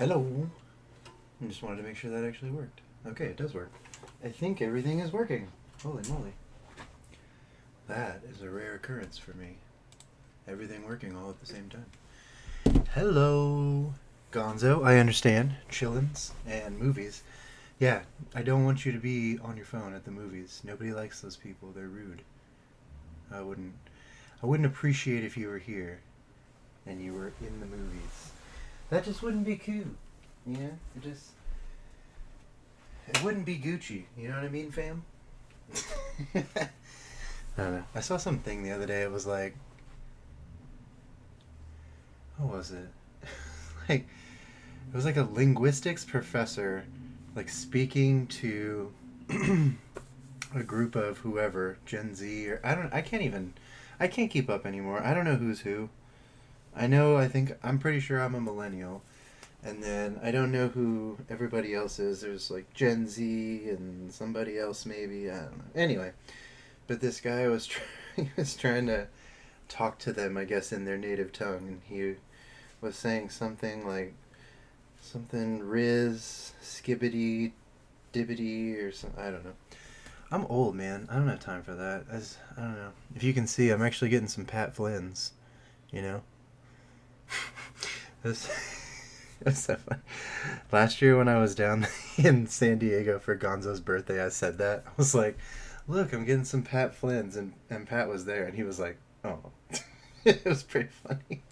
Hello. I just wanted to make sure that actually worked. Okay, it does work. I think everything is working. Holy moly. That is a rare occurrence for me. Everything working all at the same time. Hello, Gonzo. I understand. Chillins and movies. Yeah, I don't want you to be on your phone at the movies. Nobody likes those people. They're rude. I wouldn't I wouldn't appreciate if you were here and you were in the movies. That just wouldn't be cool. Yeah, it wouldn't be Gucci. You know what I mean, fam? I don't know. I saw something the other day. It was like, what was it? Like, it was like a linguistics professor, like speaking to a group of whoever, Gen Z or I can't keep up anymore. I don't know who's who. I'm pretty sure I'm a millennial. And then I don't know who everybody else is. There's like Gen Z and somebody else maybe. I don't know. Anyway, but this guy he was trying to talk to them, I guess, in their native tongue, and he was saying something like something Riz, Skibbity, Dibbity, or something. I don't know. I'm old, man. I don't have time for that. I don't know. If you can see, I'm actually getting some Pat Flynn's. You know. It was so funny. Last year when I was down in San Diego for Gonzo's birthday, I said that. I was like, look, I'm getting some Pat Flynn's, and Pat was there, and he was like, oh. It was pretty funny.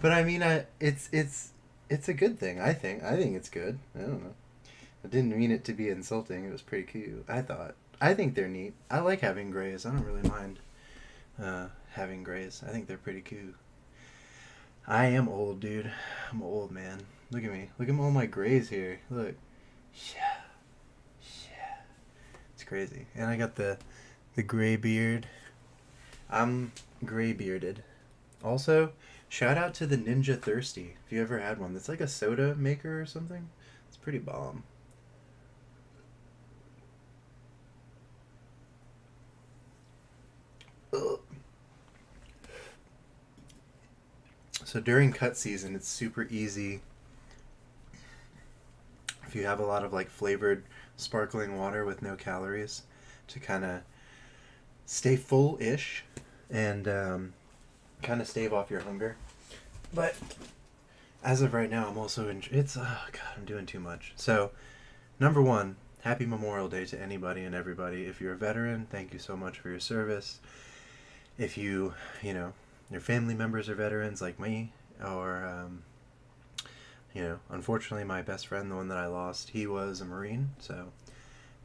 But I mean, it's a good thing, I think. I think it's good. I don't know. I didn't mean it to be insulting. It was pretty cute, I thought. I think they're neat. I like having grays. I don't really mind having grays. I think they're pretty cute. I am old, dude. I'm old, man. Look at me. Look at all my grays here. Look. Yeah. Yeah. It's crazy. And I got the gray beard. I'm gray bearded. Also, shout out to the Ninja Thirsty. If you ever had one. That's like a soda maker or something. It's pretty bomb. Ugh. So during cut season, it's super easy if you have a lot of like flavored sparkling water with no calories to kind of stay full-ish and kind of stave off your hunger. But as of right now, I'm also I'm doing too much. So, number one, happy Memorial Day to anybody and everybody. If you're a veteran, thank you so much for your service. If you your family members are veterans like me, or, unfortunately my best friend, the one that I lost, he was a Marine, so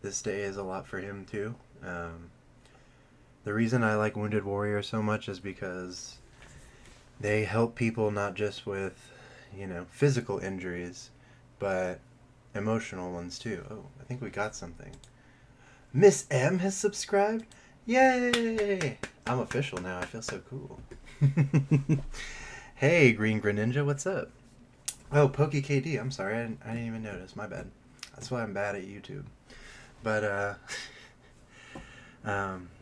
this day is a lot for him too. The reason I like Wounded Warrior so much is because they help people not just with, physical injuries, but emotional ones too. Oh, I think we got something. Miss M has subscribed? Yay! I'm official now. I feel so cool. Hey, Green Greninja, what's up? Oh, Pokey KD. I'm sorry. I didn't even notice. My bad. That's why I'm bad at YouTube. But,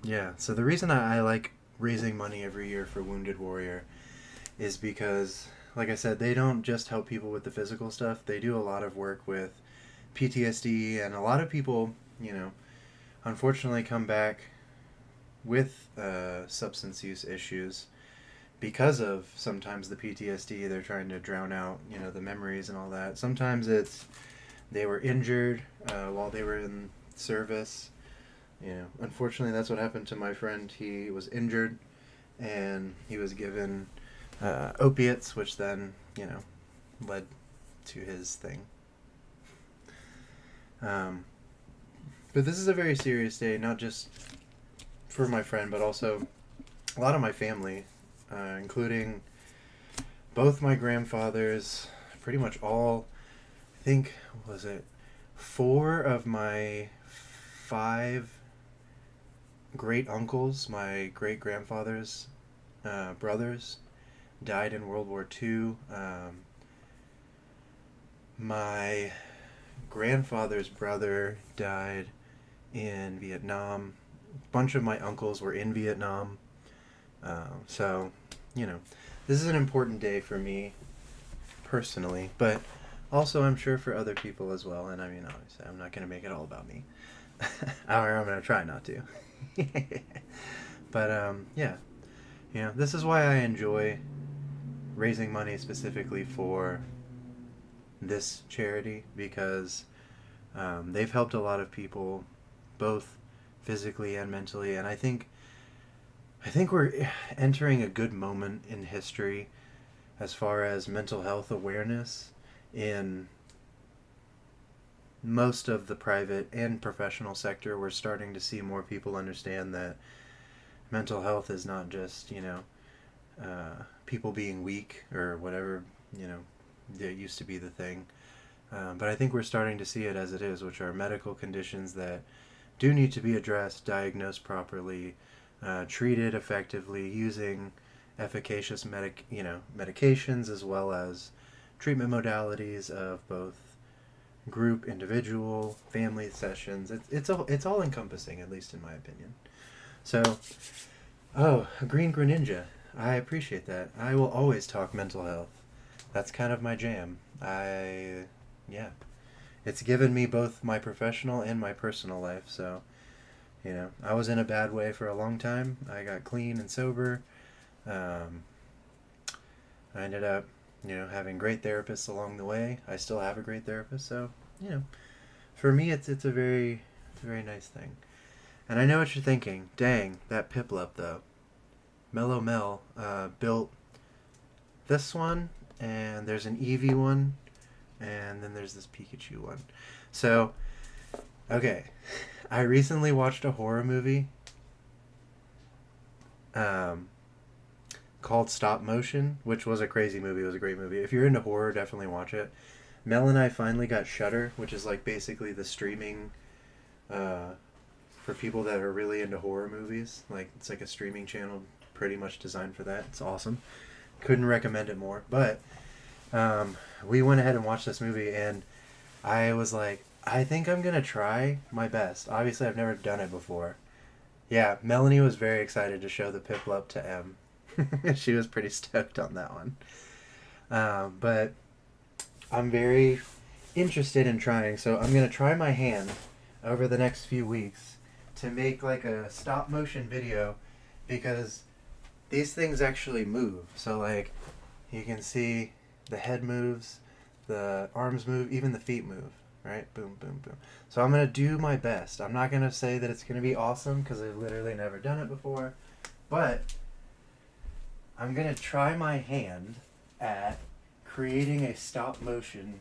yeah. So the reason I like raising money every year for Wounded Warrior is because, like I said, they don't just help people with the physical stuff. They do a lot of work with PTSD, and a lot of people, unfortunately come back with substance use issues because of sometimes the PTSD. They're trying to drown out, the memories and all that. Sometimes it's they were injured while they were in service. Unfortunately, that's what happened to my friend. He was injured, and he was given opiates, which then, led to his thing. But this is a very serious day, not just for my friend, but also a lot of my family, including both my grandfathers, pretty much all, I think, was it 4 of my 5 great uncles, my great grandfather's brothers, died in World War II. My grandfather's brother died in Vietnam. A bunch of my uncles were in Vietnam. So, this is an important day for me personally, but Also, I'm sure for other people as well. And I mean, obviously, I'm not going to make it all about me. Or I'm going to try not to. But yeah, this is why I enjoy raising money specifically for this charity, because they've helped a lot of people, both physically and mentally, and I think we're entering a good moment in history as far as mental health awareness in most of the private and professional sector. We're starting to see more people understand that mental health is not just, people being weak or whatever, that used to be the thing. But I think we're starting to see it as it is, which are medical conditions that do need to be addressed, diagnosed properly, treated effectively, using efficacious medications, as well as treatment modalities of both group, individual, family sessions. It's all encompassing, at least in my opinion. So, a green Greninja. I appreciate that. I will always talk mental health. That's kind of my jam. Yeah. It's given me both my professional and my personal life, so, I was in a bad way for a long time. I got clean and sober. I ended up, having great therapists along the way. I still have a great therapist, so, for me, it's a very nice thing. And I know what you're thinking. Dang, that Piplup, though. Mellow Mel built this one, and there's an Eevee one, and then there's this Pikachu one. So, okay. I recently watched a horror movie called Stop Motion, which was a crazy movie. It was a great movie. If you're into horror, definitely watch it. Mel and I finally got Shudder, which is like basically the streaming for people that are really into horror movies. Like, it's like a streaming channel pretty much designed for that. It's awesome. Couldn't recommend it more. But we went ahead and watched this movie, and I was like, I think I'm going to try my best. Obviously, I've never done it before. Yeah, Melanie was very excited to show the Piplup to Em. She was pretty stoked on that one. But I'm very interested in trying, so I'm going to try my hand over the next few weeks to make like a stop motion video, because these things actually move. So like, you can see the head moves, the arms move, even the feet move, right? Boom, boom, boom. So I'm going to do my best. I'm not going to say that it's going to be awesome, because I've literally never done it before, but I'm going to try my hand at creating a stop motion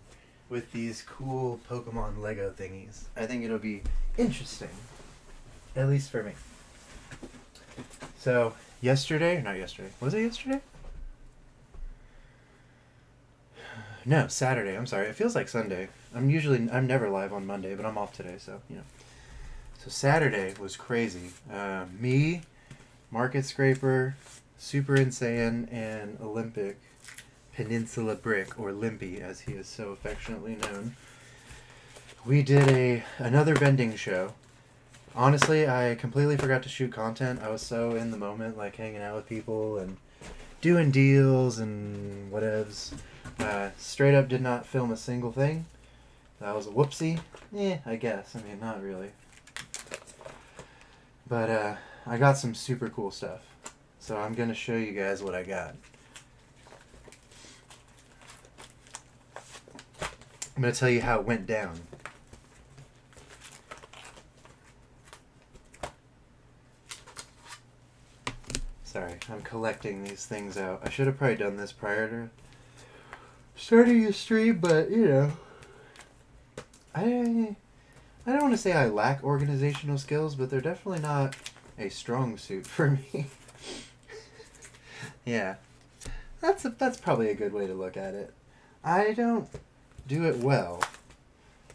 with these cool Pokemon Lego thingies. I think it'll be interesting, at least for me. So, was it yesterday? No, Saturday. I'm sorry. It feels like Sunday. I'm never live on Monday, but I'm off today, so, So Saturday was crazy. Me, Market Scraper, Super Insane, and Olympic, Peninsula Brick, or Limpy, as he is so affectionately known. We did another vending show. Honestly, I completely forgot to shoot content. I was so in the moment, like hanging out with people and doing deals and whatevs. Straight up did not film a single thing. That was a whoopsie. I guess. I mean, not really. But I got some super cool stuff. So I'm going to show you guys what I got. I'm going to tell you how it went down. Sorry, I'm collecting these things out. I should have probably done this prior to starting the stream, but, I don't want to say I lack organizational skills, but they're definitely not a strong suit for me. Yeah, that's probably a good way to look at it. I don't do it well,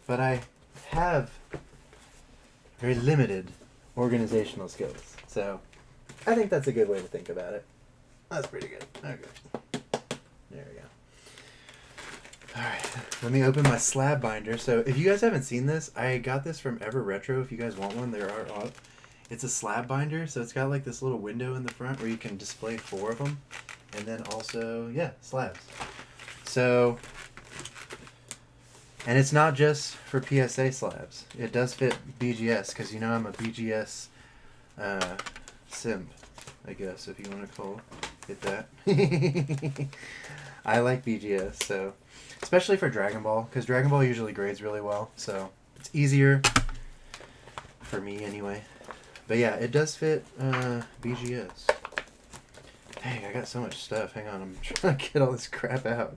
but I have very limited organizational skills. So I think that's a good way to think about it. That's pretty good. Okay. There we go. Alright, let me open my slab binder. So if you guys haven't seen this, I got this from Ever Retro. If you guys want one, there are up. It's a slab binder, so it's got like this little window in the front where you can display 4 of them. And then also, slabs. So And it's not just for PSA slabs. It does fit BGS, because you know I'm a BGS simp, I guess, if you want to call it that. I like BGS, so especially for Dragon Ball, because Dragon Ball usually grades really well, so it's easier for me anyway. But yeah, it does fit BGS. Dang, I got so much stuff. Hang on, I'm trying to get all this crap out.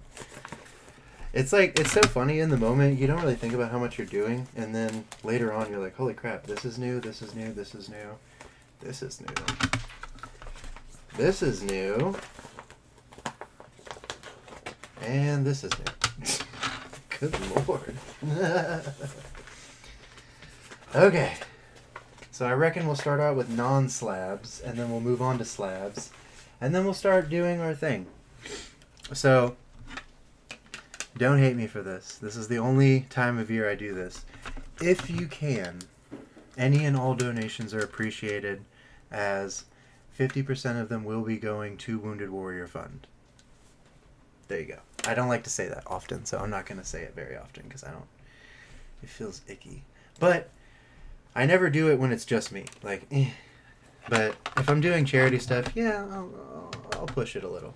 It's like, it's so funny in the moment, you don't really think about how much you're doing, and then later on you're like, holy crap, this is new, this is new, this is new, this is new, this is new, and this is new. Good lord. Okay, so I reckon we'll start out with non-slabs, and then we'll move on to slabs, and then we'll start doing our thing. So, don't hate me for this. This is the only time of year I do this. If you can, any and all donations are appreciated, as 50% of them will be going to Wounded Warrior Fund. There you go. I don't like to say that often, so I'm not going to say it very often, because it feels icky. But I never do it when it's just me. Like, But if I'm doing charity stuff, yeah, I'll push it a little.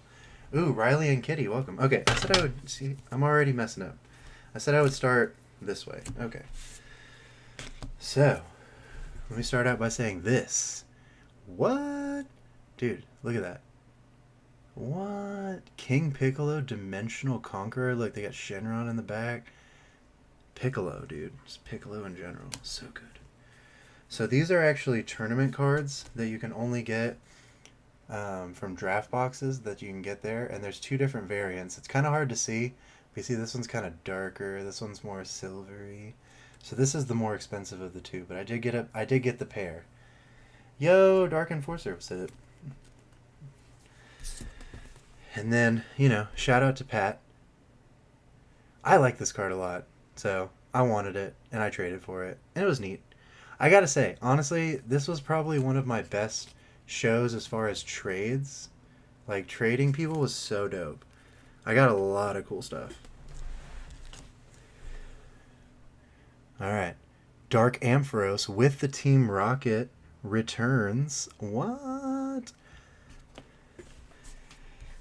Ooh, Riley and Kitty, welcome. Okay, I said I would... See, I'm already messing up. I said I would start this way. Okay. So, let me start out by saying this. What? Dude, look at that. What? King Piccolo, Dimensional Conqueror. Look, they got Shenron in the back. Piccolo, dude. Just Piccolo in general. So good. So these are actually tournament cards that you can only get from draft boxes that you can get there, and there's two different variants. It's kind of hard to see. You see this one's kind of darker, this one's more silvery. So this is the more expensive of the two, but I did get the pair. Yo, Dark Enforcer, what's it? And then, you know, shout out to Pat. I like this card a lot, so I wanted it and I traded for it, and it was neat. I gotta say, honestly, this was probably one of my best shows as far as trades. Like, trading people was so dope. I got a lot of cool stuff. Alright. Dark Ampharos with the Team Rocket returns. What?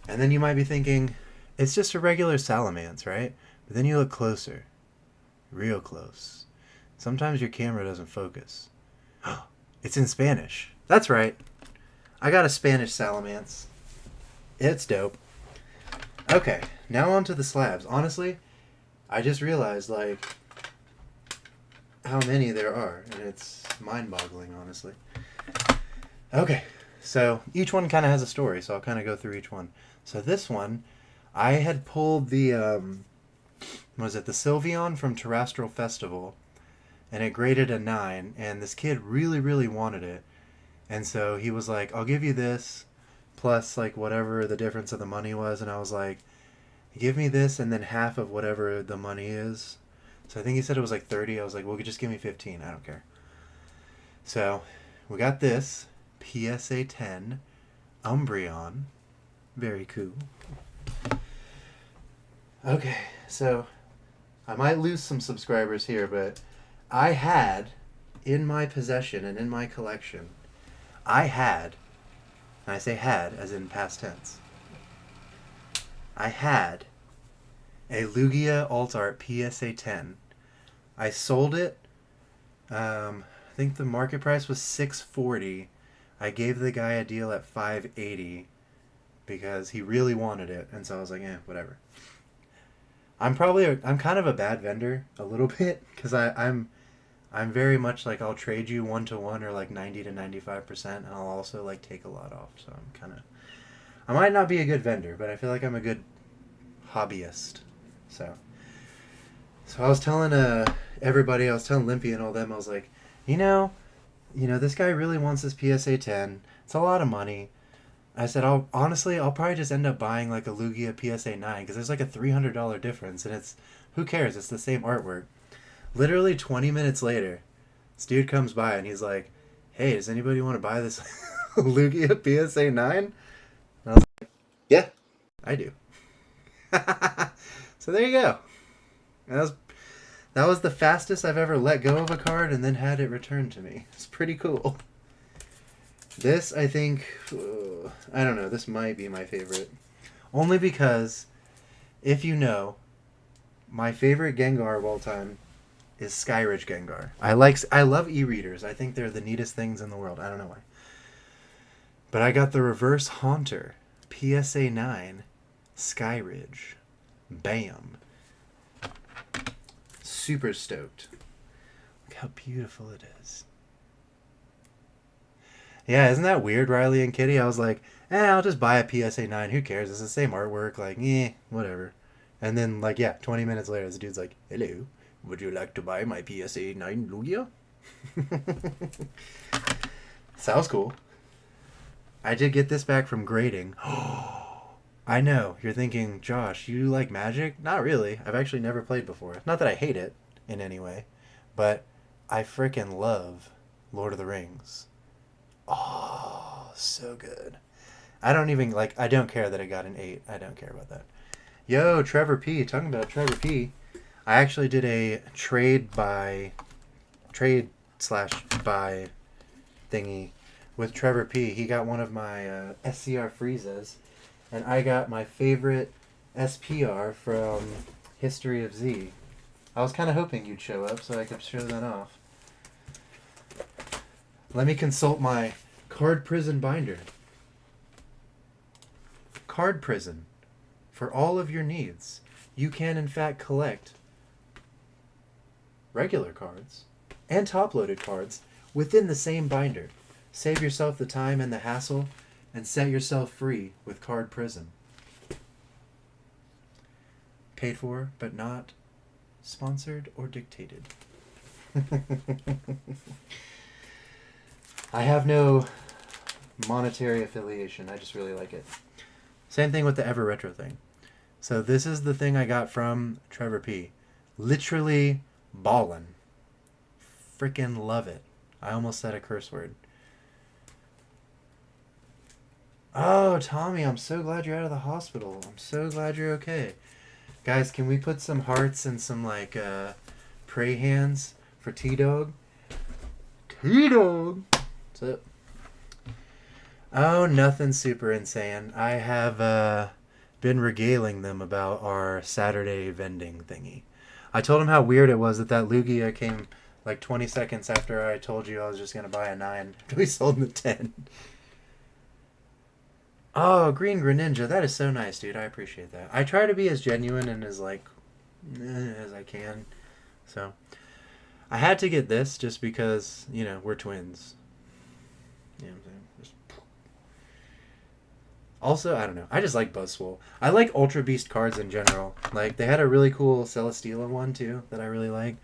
And then you might be thinking, it's just a regular Salamence, right? But then you look closer. Real close. Sometimes your camera doesn't focus. It's in Spanish. That's right. I got a Spanish Salamence. It's dope. Okay, now on to the slabs. Honestly, I just realized, like, how many there are, and it's mind-boggling, honestly. Okay, so each one kind of has a story, so I'll kind of go through each one. So this one, I had pulled the, what was it, the Sylveon from Terrestrial Festival, and it graded a 9, and this kid really, really wanted it. And so he was like, I'll give you this, plus, like, whatever the difference of the money was, and I was like, give me this, and then half of whatever the money is. So I think he said it was like 30. I was like, well, just give me 15. I don't care. So we got this PSA 10 Umbreon. Very cool. Okay, so I might lose some subscribers here, but I had in my possession and in my collection, and I say had as in past tense, I had a Lugia Alt Art PSA 10. I sold it. I think the market price was $640. I gave the guy a deal at $580 because he really wanted it, and so I was like, whatever. I'm kind of a bad vendor a little bit because I'm very much like I'll trade you 1-to-1 or like 90 to 95%, and I'll also like take a lot off. So I might not be a good vendor, but I feel like I'm a good hobbyist. So I was telling everybody, I was telling Limpy and all them, I was like, you know, this guy really wants this PSA 10. It's a lot of money. I said, I'll probably just end up buying like a Lugia PSA 9 because there's like a $300 difference, and who cares? It's the same artwork. Literally 20 minutes later, this dude comes by and he's like, hey, does anybody want to buy this Lugia PSA 9? And I was like, yeah, I do. So there you go. And That was the fastest I've ever let go of a card and then had it returned to me. It's pretty cool. This, I think, I don't know, this might be my favorite. Only because, if you know, my favorite Gengar of all time is Skyridge Gengar. I love e-readers. I think they're the neatest things in the world. I don't know why. But I got the Reverse Haunter, PSA 9, Skyridge. Bam. Super stoked. Look how beautiful it is. Yeah, isn't that weird, Riley and Kitty? I was like, I'll just buy a PSA 9. Who cares? It's the same artwork. Like, whatever. And then, 20 minutes later, this dude's like, hello, would you like to buy my PSA 9 Lugia? Sounds cool. I did get this back from grading. I know. You're thinking, Josh, you like Magic? Not really. I've actually never played before. Not that I hate it in any way, but I frickin' love Lord of the Rings. Oh, so good. I don't care that it got an 8. I don't care about that. Yo, Trevor P. Talking about Trevor P. I actually did a trade/buy thingy with Trevor P. He got one of my SCR Friezas, and I got my favorite SPR from History of Z. I was kind of hoping you'd show up so I could show that off. Let me consult my Card Prison binder. Card Prison. For all of your needs. You can, in fact, collect regular cards and top-loaded cards within the same binder. Save yourself the time and the hassle and set yourself free with Card Prison. Paid for, but not sponsored or dictated. I have no monetary affiliation. I just really like it. Same thing with the Ever Retro thing. So this is the thing I got from Trevor P. Literally ballin'. Frickin' love it. I almost said a curse word. Oh, Tommy, I'm so glad you're out of the hospital. I'm so glad you're okay. Guys, can we put some hearts and some, pray hands for T-Dog? T-Dog! What's up? Oh, nothing super insane. I have been regaling them about our Saturday vending thingy. I told them how weird it was that Lugia came 20 seconds after I told you I was just going to buy a 9. We sold the 10. Oh, Green Greninja. That is so nice, dude. I appreciate that. I try to be as genuine and as as I can. So, I had to get this just because, we're twins. You know what I'm saying? Also, I don't know. I just like Buzzwole. I like Ultra Beast cards in general. They had a really cool Celesteela one, too, that I really like.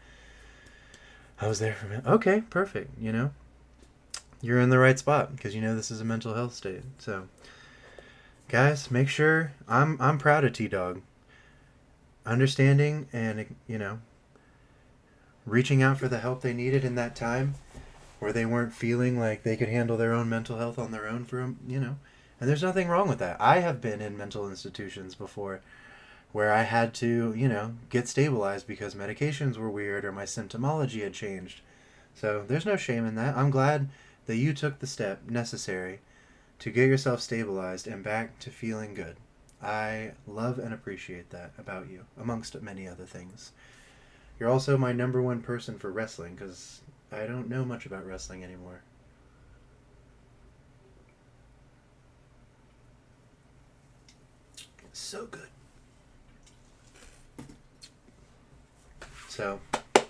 I was there for a minute. Okay, perfect, You're in the right spot, because this is a mental health state. So, guys, make sure... I'm proud of T-Dog. Understanding and, reaching out for the help they needed in that time, where they weren't feeling like they could handle their own mental health on their own for, And there's nothing wrong with that. I have been in mental institutions before where I had to, get stabilized because medications were weird or my symptomology had changed. So there's no shame in that. I'm glad that you took the step necessary to get yourself stabilized and back to feeling good. I love and appreciate that about you, amongst many other things. You're also my number one person for wrestling because I don't know much about wrestling anymore. So good. So,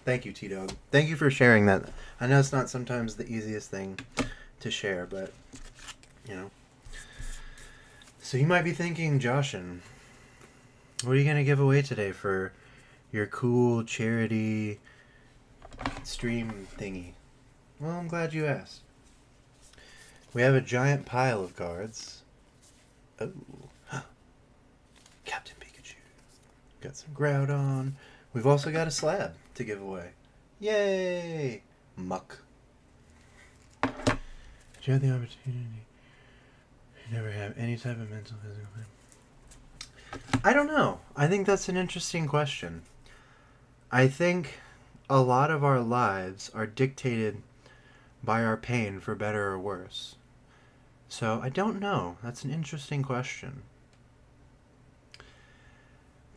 thank you, T-Dog. Thank you for sharing that. I know it's not sometimes the easiest thing to share, but, So you might be thinking, Joshin, what are you going to give away today for your cool charity stream thingy? Well, I'm glad you asked. We have a giant pile of cards. Oh. Captain Pikachu. Got some Groudon. We've also got a slab to give away. Yay! Muck. Did you have the opportunity? You never have any type of mental physical pain? I don't know. I think that's an interesting question. I think a lot of our lives are dictated by our pain, for better or worse? So I don't know. That's an interesting question.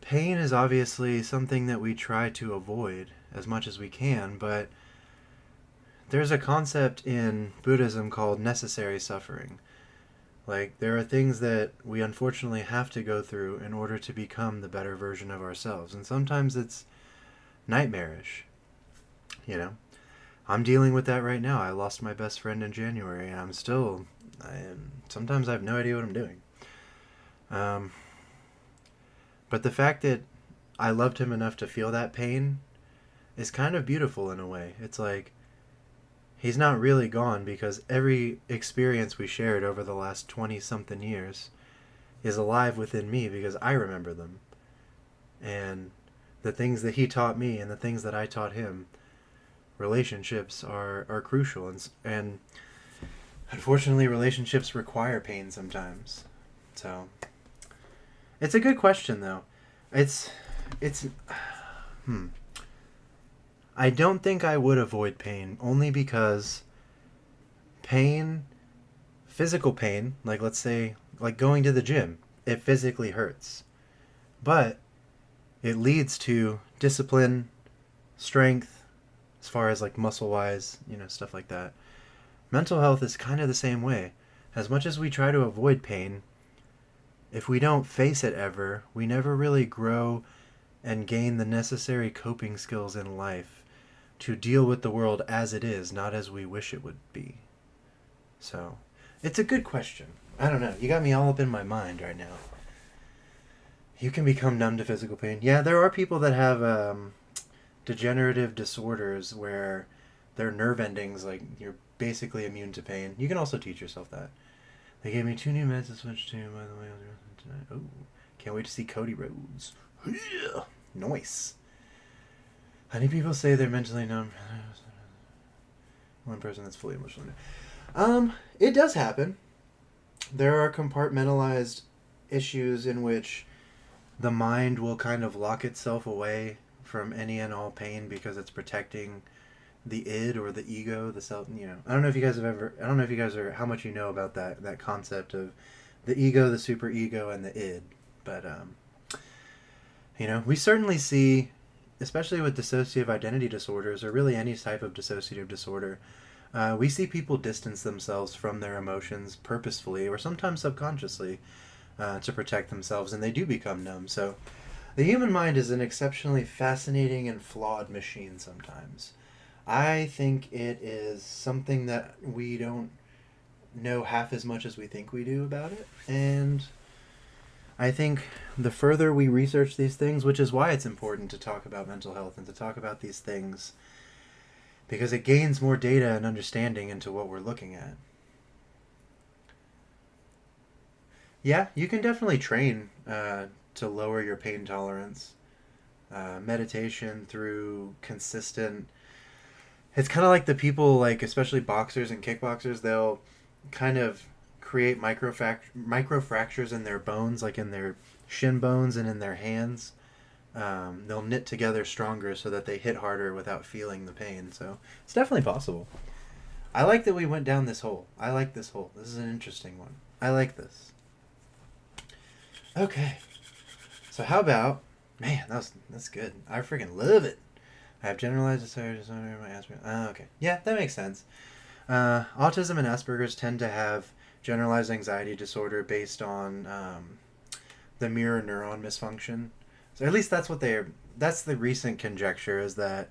Pain is obviously something that we try to avoid as much as we can, but there's a concept in Buddhism called necessary suffering. Like, there are things that we unfortunately have to go through in order to become the better version of ourselves. And sometimes it's nightmarish. You know? I'm dealing with that right now. I lost my best friend in January, and sometimes I have no idea what I'm doing. But the fact that I loved him enough to feel that pain is kind of beautiful in a way. It's like, he's not really gone, because every experience we shared over the last 20-something years is alive within me because I remember them. And the things that he taught me and the things that I taught him, relationships are crucial. And unfortunately, relationships require pain sometimes. So, it's a good question, though. It's I don't think I would avoid pain, only because pain, physical pain, like let's say, like going to the gym, it physically hurts. But it leads to discipline, strength, as far as like muscle wise, stuff like that. Mental health is kind of the same way. As much as we try to avoid pain, if we don't face it ever, we never really grow and gain the necessary coping skills in life to deal with the world as it is, not as we wish it would be. So, it's a good question. I don't know. You got me all up in my mind right now. You can become numb to physical pain. Yeah, there are people that have degenerative disorders where their nerve endings, like, you're basically immune to pain. You can also teach yourself that. They gave me 2 new meds to switch to, by the way. Oh, can't wait to see Cody Rhodes. Yeah, nice. How many people say they're mentally numb? One person that's fully emotionally numb. It does happen. There are compartmentalized issues in which the mind will kind of lock itself away from any and all pain because it's protecting the id or the ego, the self. I don't know if you guys are how much you know about that concept of the ego, the superego, and the id. But we certainly see, especially with dissociative identity disorders, or really any type of dissociative disorder, we see people distance themselves from their emotions purposefully or sometimes subconsciously to protect themselves, and they do become numb. So the human mind is an exceptionally fascinating and flawed machine sometimes. I think it is something that we don't know half as much as we think we do about it. And I think the further we research these things, which is why it's important to talk about mental health and to talk about these things, because it gains more data and understanding into what we're looking at. Yeah, you can definitely train to lower your pain tolerance. Meditation through consistent... It's kind of like the people, like especially boxers and kickboxers, they'll kind of create microfractures in their bones, like in their shin bones and in their hands. They'll knit together stronger so that they hit harder without feeling the pain. So it's definitely possible. I like that we went down this hole. I like this hole. This is an interesting one. I like this. Okay. So how about... Man, that's good. I freaking love it. I have generalized dissociative disorder in my Asperger's. Okay. Yeah, that makes sense. Autism and Asperger's tend to have generalized anxiety disorder based on the mirror neuron misfunction. So at least that's the recent conjecture, is that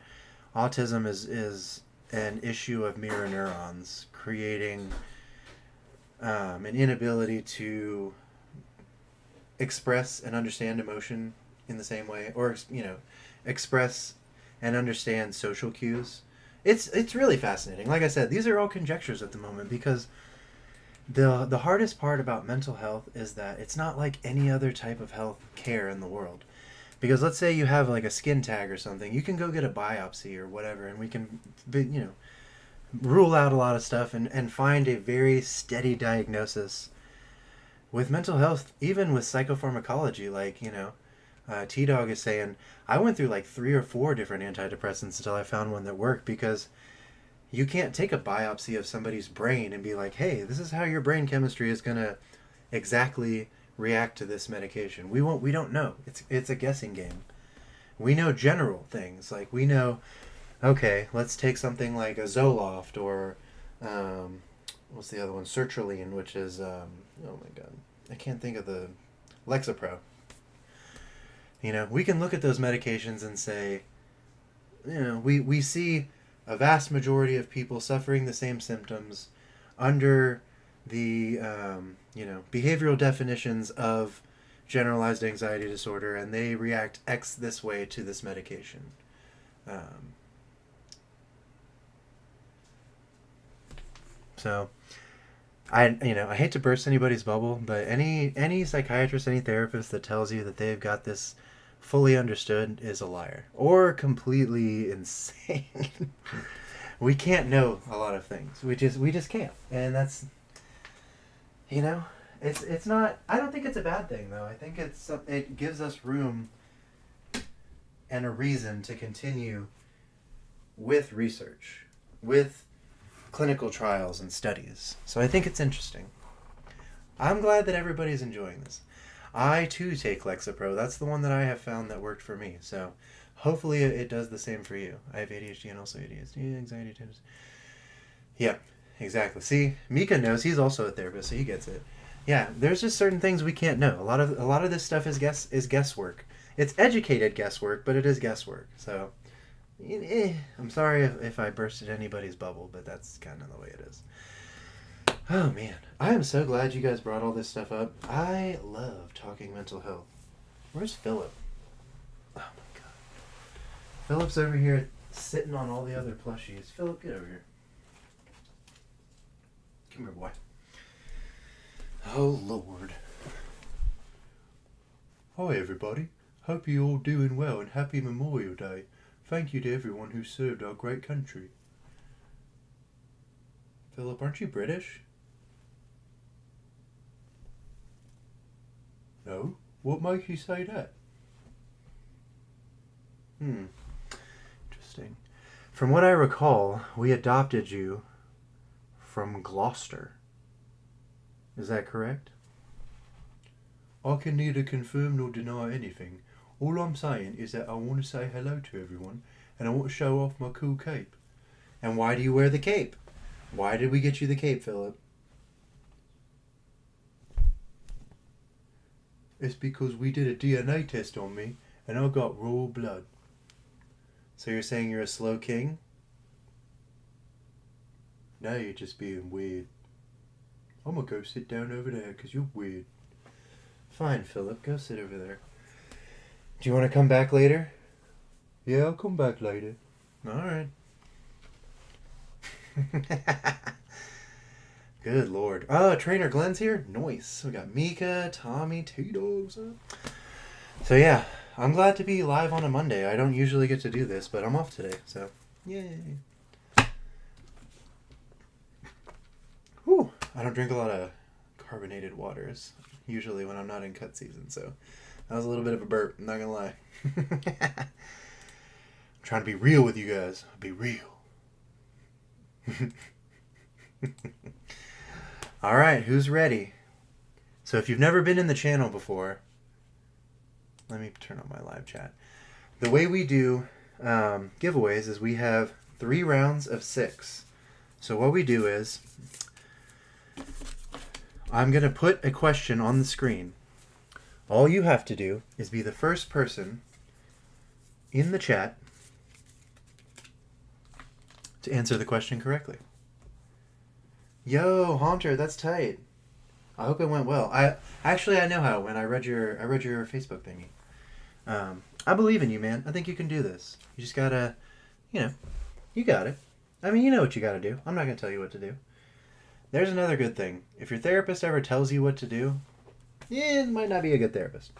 autism is an issue of mirror neurons creating an inability to express and understand emotion in the same way, or express and understand social cues. It's really fascinating. Like I said, these are all conjectures at the moment, because the hardest part about mental health is that it's not like any other type of health care in the world. Because let's say you have like a skin tag or something, you can go get a biopsy or whatever, and we can rule out a lot of stuff and find a very steady diagnosis. With mental health, even with psychopharmacology, like T-Dog is saying, I went through like 3 or 4 different antidepressants until I found one that worked, because you can't take a biopsy of somebody's brain and be like, hey, this is how your brain chemistry is going to exactly react to this medication. We don't know. It's a guessing game. We know general things. Like, we know, okay, let's take something like a Zoloft, or what's the other one? Sertraline, which is oh my god, I can't think of the Lexapro. We can look at those medications and say, we see a vast majority of people suffering the same symptoms under the behavioral definitions of generalized anxiety disorder, and they react X this way to this medication. So I hate to burst anybody's bubble, but any psychiatrist, any therapist that tells you that they've got this fully understood is a liar or completely insane. We can't know a lot of things. We just can't, and that's it's not. I don't think it's a bad thing, though. I think it gives us room and a reason to continue with research, with clinical trials and studies. So I think it's interesting. I'm glad that everybody's enjoying this. I too take Lexapro. That's the one that I have found that worked for me. So hopefully it does the same for you. I have ADHD and also ADHD, anxiety tendencies. Yeah, exactly. See, Mika knows. He's also a therapist, so he gets it. Yeah, there's just certain things we can't know. A lot of this stuff is guesswork. It's educated guesswork, but it is guesswork. So I'm sorry if I bursted anybody's bubble, but that's kind of the way it is. Oh man, I am so glad you guys brought all this stuff up. I love talking mental health. Where's Philip? Oh my god. Philip's over here sitting on all the other plushies. Philip, get over here. Come here, boy. Oh Lord. Hi everybody. Hope you're all doing well, and happy Memorial Day. Thank you to everyone who served our great country. Philip, aren't you British? No? What makes you say that? Interesting. From what I recall, we adopted you from Gloucester. Is that correct? I can neither confirm nor deny anything. All I'm saying is that I want to say hello to everyone, and I want to show off my cool cape. And why do you wear the cape? Why did we get you the cape, Philip? It's because we did a DNA test on me, and I got royal blood. So you're saying you're a slow king? No, you're just being weird. I'm gonna go sit down over there, because you're weird. Fine, Philip, go sit over there. Do you want to come back later? Yeah, I'll come back later. Alright. Good Lord. Oh, Trainer Glenn's here? Nice. We got Mika, Tommy, T-Dogs. So yeah, I'm glad to be live on a Monday. I don't usually get to do this, but I'm off today, so yay. Whew. I don't drink a lot of carbonated waters usually when I'm not in cut season, so that was a little bit of a burp, I'm not gonna lie. I'm trying to be real with you guys. Be real. Alright, who's ready? So if you've never been in the channel before, let me turn on my live chat. The way we do giveaways is we have 3 rounds of 6. So what we do is, I'm going to put a question on the screen. All you have to do is be the first person in the chat to answer the question correctly. Yo, Haunter, that's tight. I hope it went well. I know how it went. I read your Facebook thingy. I believe in you, man. I think you can do this. You just gotta, you got it. I mean, you know what you gotta do. I'm not gonna tell you what to do. There's another good thing. If your therapist ever tells you what to do, it might not be a good therapist.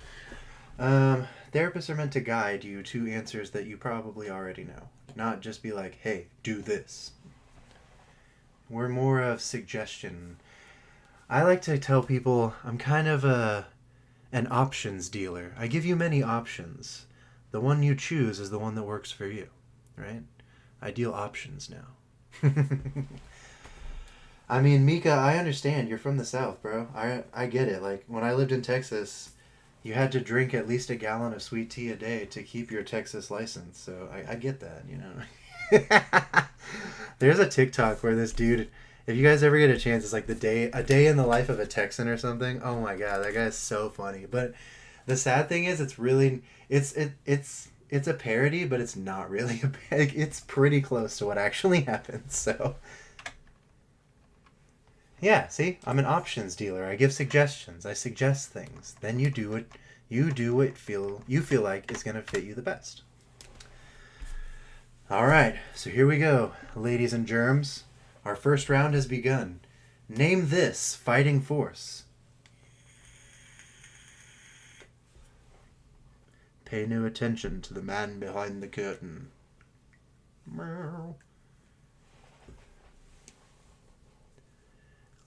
Therapists are meant to guide you to answers that you probably already know. Not just be like, hey, do this. We're more of suggestion. I like to tell people I'm kind of an options dealer. I give you many options. The one you choose is the one that works for you, right? I deal options now. I mean, Mika, I understand. You're from the South, bro. I get it. Like, when I lived in Texas, you had to drink at least a gallon of sweet tea a day to keep your Texas license. So I get that, you know. There's a TikTok where this dude, if you guys ever get a chance, it's like a day in the life of a Texan or something. Oh my god, that guy is so funny. But the sad thing is, it's a parody, but it's not really it's pretty close to what actually happens. So yeah, see, I'm an options dealer. I give suggestions. I suggest things. Then you do what you feel like is gonna fit you the best. All right, so here we go, ladies and germs. Our first round has begun. Name this fighting force. Pay no attention to the man behind the curtain. Meow.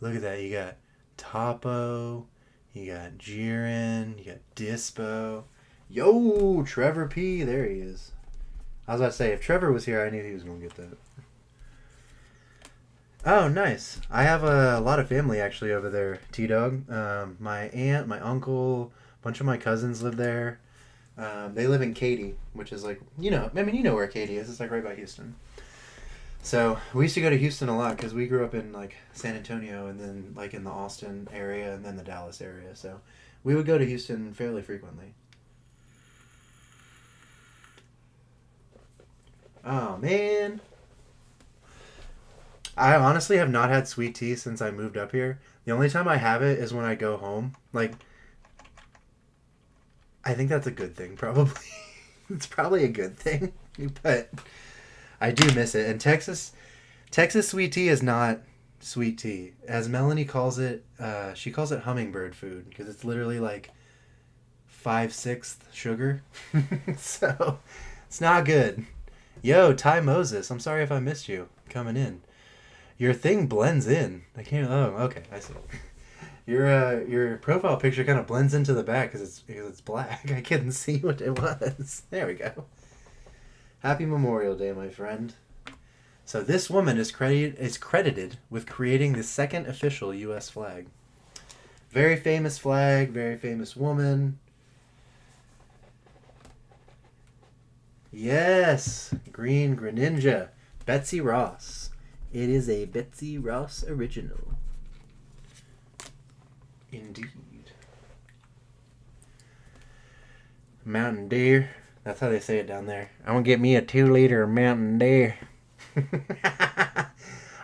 Look at that. You got Topo, you got Jiren, you got Dispo. Yo, Trevor P. There he is. I was about to say, if Trevor was here, I knew he was going to get that. Oh, nice. I have a lot of family actually over there, T-Dog. My aunt, my uncle, a bunch of my cousins live there. They live in Katy, which is like, you know where Katy is. It's like right by Houston. So we used to go to Houston a lot because we grew up in like San Antonio and then like in the Austin area and then the Dallas area. So we would go to Houston fairly frequently. Oh, man. I honestly have not had sweet tea since I moved up here. The only time I have it is when I go home. Like, I think that's a good thing, probably. It's probably a good thing. But I do miss it. And Texas sweet tea is not sweet tea. As Melanie calls it, she calls it hummingbird food. Because it's literally like 5/6 sugar. So, it's not good. Yo, Ty Moses, I'm sorry if I missed you coming in. Your thing blends in. I can't. Oh, okay, I see. Your profile picture kind of blends into the back because it's black. I couldn't see what it was. There we go. Happy Memorial Day, my friend. So this woman is credited with creating the second official U.S. flag. Very famous flag. Very famous woman. Yes, Green Greninja, Betsy Ross. It is a Betsy Ross original. Indeed. Mountain Dew. That's how they say it down there. I'm gonna get me a 2-liter Mountain Dew. I've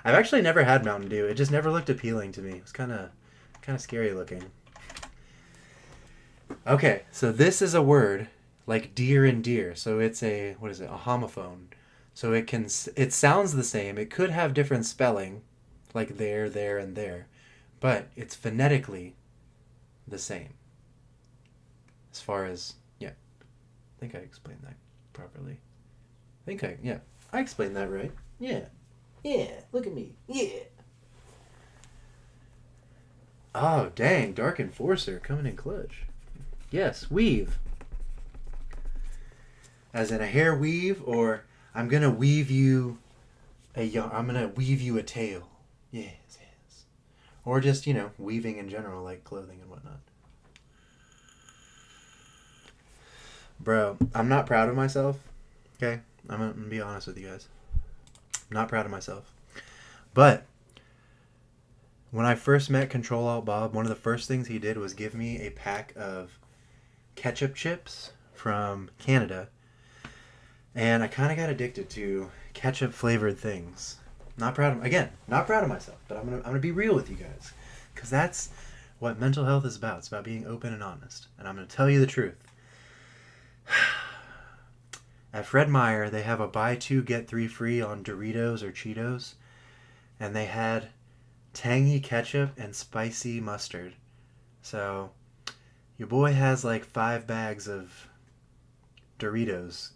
actually never had Mountain Dew. It just never looked appealing to me. It was kind of scary looking. Okay, so this is a word like deer and deer. So it's a homophone. So it sounds the same. It could have different spelling, like there, and there, but it's phonetically the same. As far as, yeah. I think I explained that properly. I explained that right. Yeah. Yeah, look at me. Yeah. Oh, dang, Dark Enforcer coming in clutch. Yes, weave. As in a hair weave, or I'm gonna weave you a tale. Yes. Or just, weaving in general, like clothing and whatnot. Bro, I'm not proud of myself. Okay? I'm gonna be honest with you guys. I'm not proud of myself. But when I first met Control Alt Bob, one of the first things he did was give me a pack of ketchup chips from Canada. And I kind of got addicted to ketchup flavored things. Not proud of myself, but I'm gonna be real with you guys, because that's what mental health is about. It's about being open and honest, and I'm gonna tell you the truth. At Fred Meyer, they have a buy 2 get 3 free on Doritos or Cheetos, and they had tangy ketchup and spicy mustard. So your boy has like 5 bags of Doritos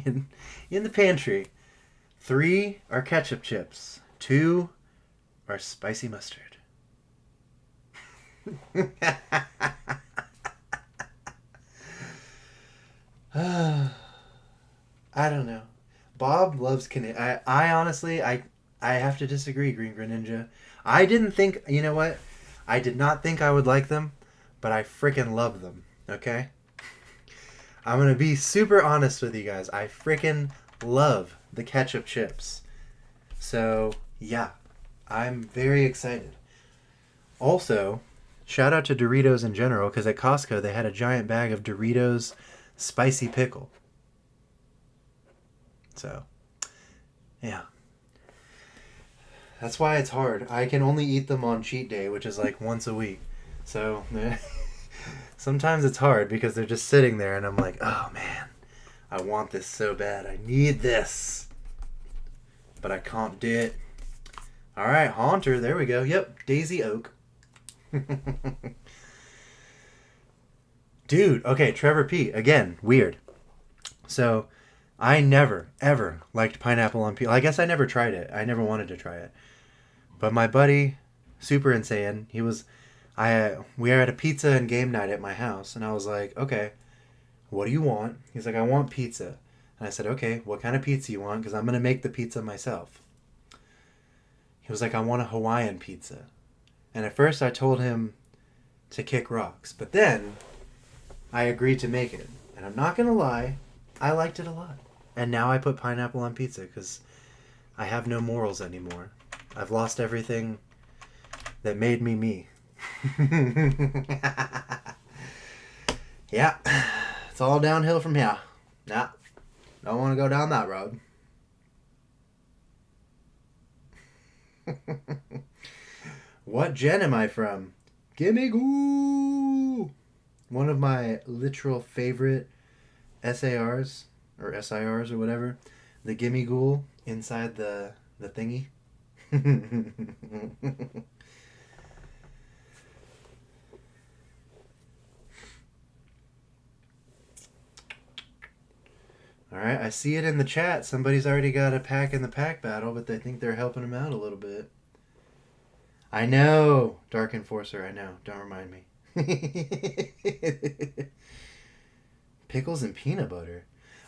in the pantry. 3 are ketchup chips. 2 are spicy mustard. I don't know. Bob loves Canadian. I honestly, I have to disagree, Green Greninja. I didn't think, you know what? I did not think I would like them, but I freaking love them. Okay? I'm going to be super honest with you guys. I freaking love the ketchup chips. So, yeah, I'm very excited. Also, shout out to Doritos in general, because at Costco they had a giant bag of Doritos spicy pickle. So, yeah. That's why it's hard. I can only eat them on cheat day, which is like once a week. So, sometimes it's hard because they're just sitting there and I'm like, oh man, I want this so bad. I need this. But I can't do it. Alright, Haunter, there we go. Yep, Daisy Oak. Dude, okay, Trevor P. Again, weird. So, I never, ever liked pineapple on pizza. I guess I never tried it. I never wanted to try it. But my buddy, super insane, we were at a pizza and game night at my house, and I was like, okay, what do you want? He's like, I want pizza. And I said, okay, what kind of pizza you want? Because I'm going to make the pizza myself. He was like, I want a Hawaiian pizza. And at first I told him to kick rocks. But then I agreed to make it. And I'm not going to lie, I liked it a lot. And now I put pineapple on pizza because I have no morals anymore. I've lost everything that made me me. Yeah, it's all downhill from here. Nah, don't want to go down that road. What gen am I from? Gimme goo! One of my literal favorite SARs or SIRs or whatever. The Gimme Ghoul inside the thingy. Alright, I see it in the chat. Somebody's already got a pack in the pack battle, but they think they're helping him out a little bit. I know, Dark Enforcer, I know. Don't remind me. Pickles and peanut butter.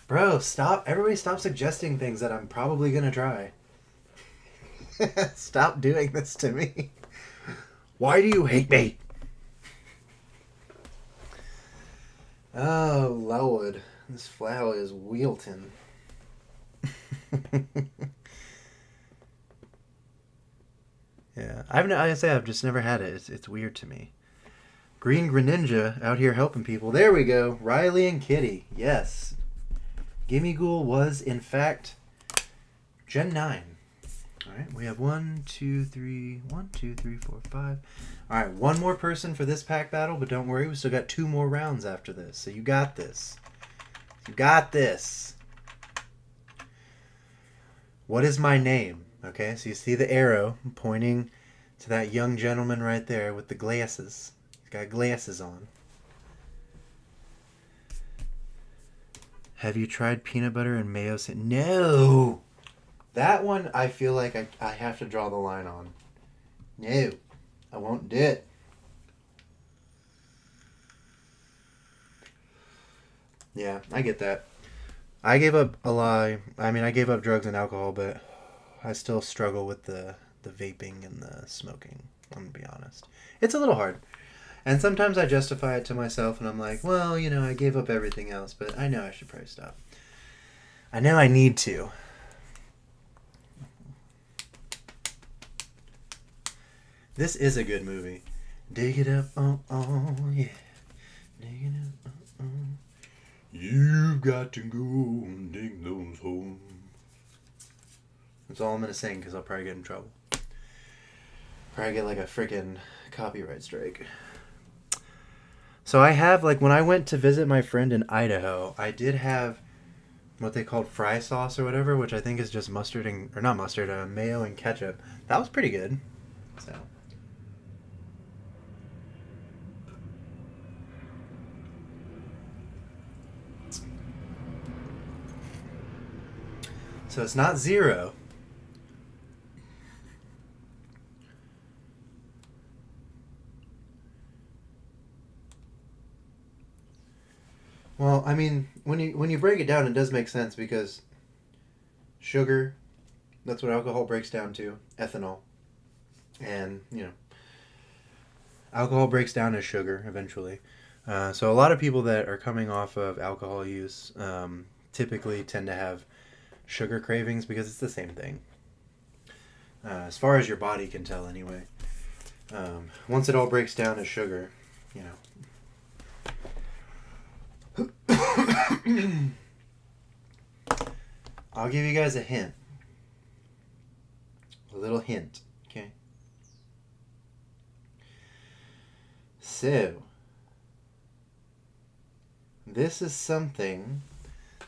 Bro, stop. Everybody stop suggesting things that I'm probably going to try. Stop doing this to me. Why do you hate me? Oh, Lord. This flower is wilting. Yeah, I've just never had it. It's weird to me. Green Greninja out here helping people. There we go. Riley and Kitty. Yes. Gimme Ghoul was, in fact, Gen 9. Alright, we have 1, 2, 3, 1, 2, 3, 4, 5. Alright, one more person for this pack battle, but don't worry, we still got 2 more rounds after this. So you got this. You got this. What is my name? Okay, so you see the arrow pointing to that young gentleman right there with the glasses. He's got glasses on. Have you tried peanut butter and mayo? No! That one I feel like I have to draw the line on. No, I won't do it. Yeah, I get that. I gave up a lie. I mean, I gave up drugs and alcohol, but I still struggle with the vaping and the smoking. I'm going to be honest. It's a little hard. And sometimes I justify it to myself and I'm like, well, you know, I gave up everything else, but I know I should probably stop. I know I need to. This is a good movie. Dig it up, oh, yeah. Dig it up, oh. You've got to go and dig those holes. That's all I'm going to sing because I'll probably get in trouble. Probably get like a freaking copyright strike. So I have, like, when I went to visit my friend in Idaho, I did have what they called fry sauce or whatever, which I think is just mustard and, or not mustard, mayo and ketchup. That was pretty good. So it's not 0. Well, I mean, when you break it down, it does make sense because sugar, that's what alcohol breaks down to, ethanol. And, alcohol breaks down as sugar eventually. So a lot of people that are coming off of alcohol use typically tend to have sugar cravings because it's the same thing. As far as your body can tell, anyway. Once it all breaks down as sugar, I'll give you guys a hint. A little hint, okay? So, this is something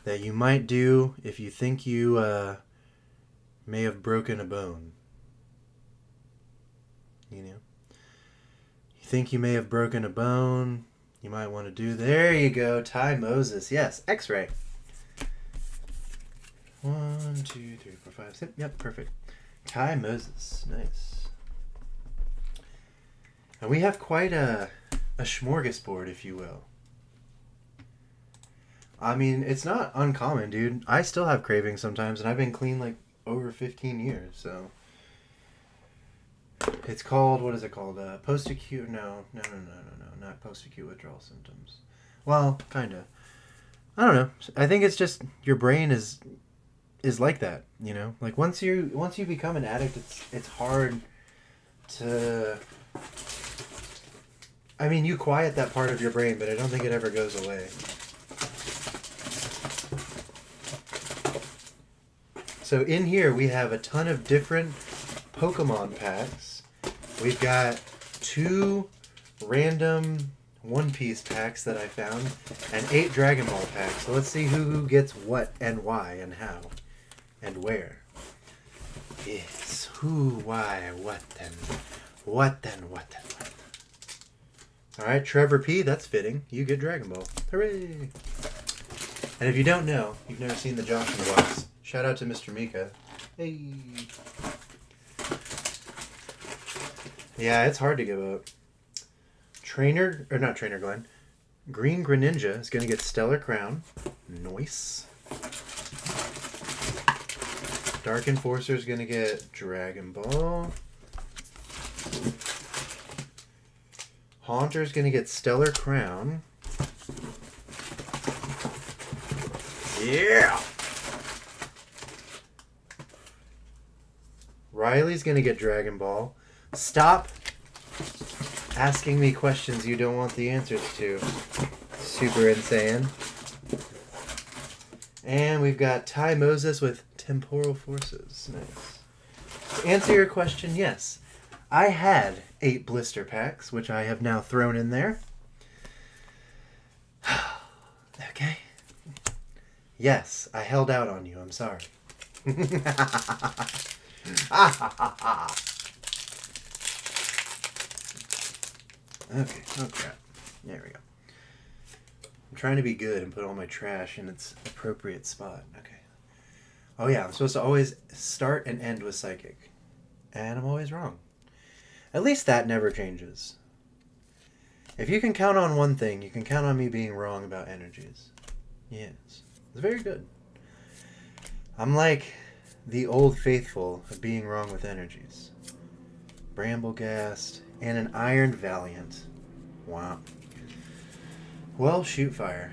that you might do if you think you may have broken a bone. You think you may have broken a bone, you might want to do... There you go, Ty Moses. Yes, X-ray. 1, 2, 3, 4, 5, 6. Yep, perfect. Ty Moses. Nice. And we have quite a smorgasbord, if you will. I mean, it's not uncommon, dude. I still have cravings sometimes, and I've been clean like over 15 years, so... It's called, what is it called? Post-acute, no, not post-acute withdrawal symptoms. Well, kind of. I don't know. I think it's just your brain is like that, Like once you become an addict, it's hard to... I mean, you quiet that part of your brain, but I don't think it ever goes away. So in here we have a ton of different Pokemon packs. We've got 2 random One Piece packs that I found, and 8 Dragon Ball packs. So let's see who gets what and why and how and where. Yes, who, why, what then, what then, what then, what. Alright, Trevor P, that's fitting. You get Dragon Ball. Hooray! And if you don't know, you've never seen the Josh in the Box, shout out to Mr. Mika. Hey! Yeah, it's hard to give up. Not Trainer Glenn. Green Greninja is going to get Stellar Crown. Nice. Dark Enforcer is going to get Dragon Ball. Haunter's going to get Stellar Crown. Yeah! Riley's going to get Dragon Ball. Stop asking me questions you don't want the answers to. Super insane. And we've got Ty Moses with Temporal Forces. Nice. To answer your question, yes. I had 8 blister packs, which I have now thrown in there. Okay. Yes, I held out on you. I'm sorry. Okay, oh crap. There we go. I'm trying to be good and put all my trash in its appropriate spot. Okay. Oh yeah, I'm supposed to always start and end with Psychic. And I'm always wrong. At least that never changes. If you can count on one thing, you can count on me being wrong about energies. Yes. It's very good. I'm like the old faithful of being wrong with energies. Bramblegast and an Iron Valiant. Wow. Well, shoot fire.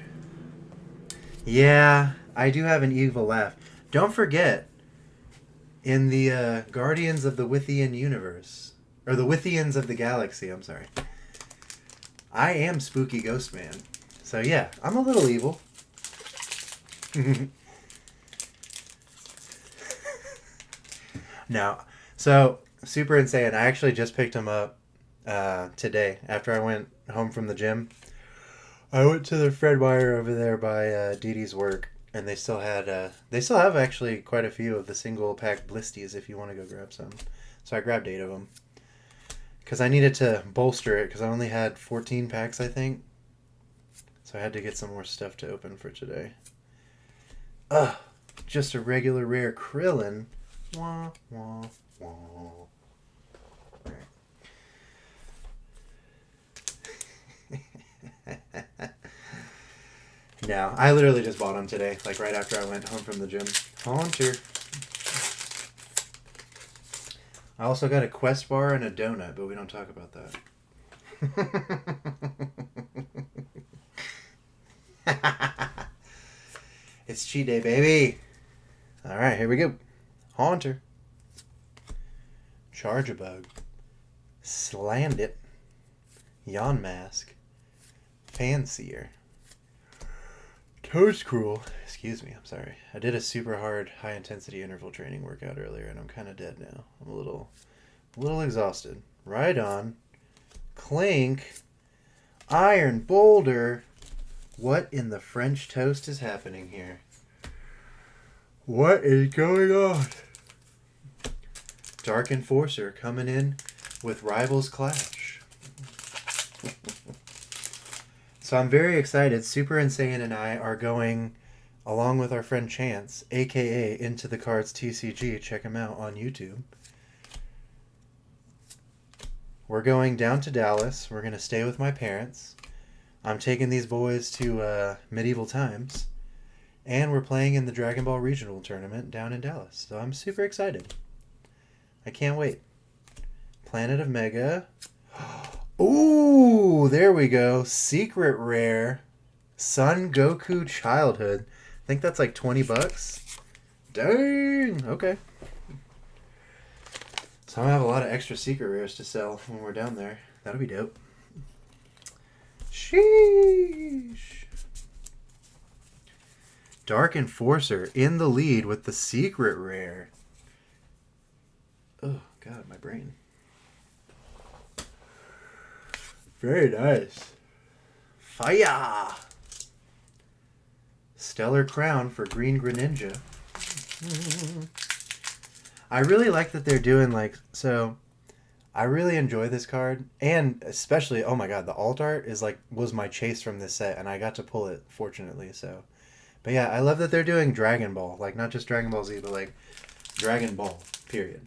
Yeah, I do have an evil laugh. Don't forget, in the Guardians of the Withian Universe, or the Withians of the Galaxy, I'm sorry, I am Spooky Ghost Man. So yeah, I'm a little evil. No. So, super insane. I actually just picked him up today after I went home from the gym. I went to the Fred Meyer over there by Dee Dee's work, and they still have actually quite a few of the single pack blisties if you want to go grab some. So I grabbed 8 of them because I needed to bolster it because I only had 14 packs, I think. So I had to get some more stuff to open for today. Ugh, just a regular rare Krillin. Wah, wah, wah. No, I literally just bought them today, like right after I went home from the gym. Haunter. I also got a Quest bar and a donut, but we don't talk about that. It's cheat day, baby. All right, here we go. Haunter. Charge-a-bug. Slammed it. Yawn mask. Fancier. Toast cruel. Excuse me, I'm sorry. I did a super hard high intensity interval training workout earlier and I'm kind of dead now. I'm a little exhausted. Right on. Clink. Iron boulder. What in the French toast is happening here? What is going on? Dark Enforcer coming in with Rivals Clash. So I'm very excited. Super Insane and I are going, along with our friend Chance, aka Into the Cards TCG. Check him out on YouTube. We're going down to Dallas. We're going to stay with my parents. I'm taking these boys to Medieval Times. And we're playing in the Dragon Ball Regional Tournament down in Dallas. So I'm super excited. I can't wait. Planet of Mega. Ooh, there we go. Secret Rare. Son Goku Childhood. I think that's like $20. Dang. Okay. So I'm going to have a lot of extra secret rares to sell when we're down there. That'll be dope. Sheesh. Dark Enforcer in the lead with the secret rare. Oh, God, my brain. Very nice. Fire! Stellar Crown for Green Greninja. I really like that they're doing so I really enjoy this card, and especially, oh my god, the alt art was my chase from this set, and I got to pull it, fortunately, so. But yeah, I love that they're doing Dragon Ball, not just Dragon Ball Z, but Dragon Ball, period.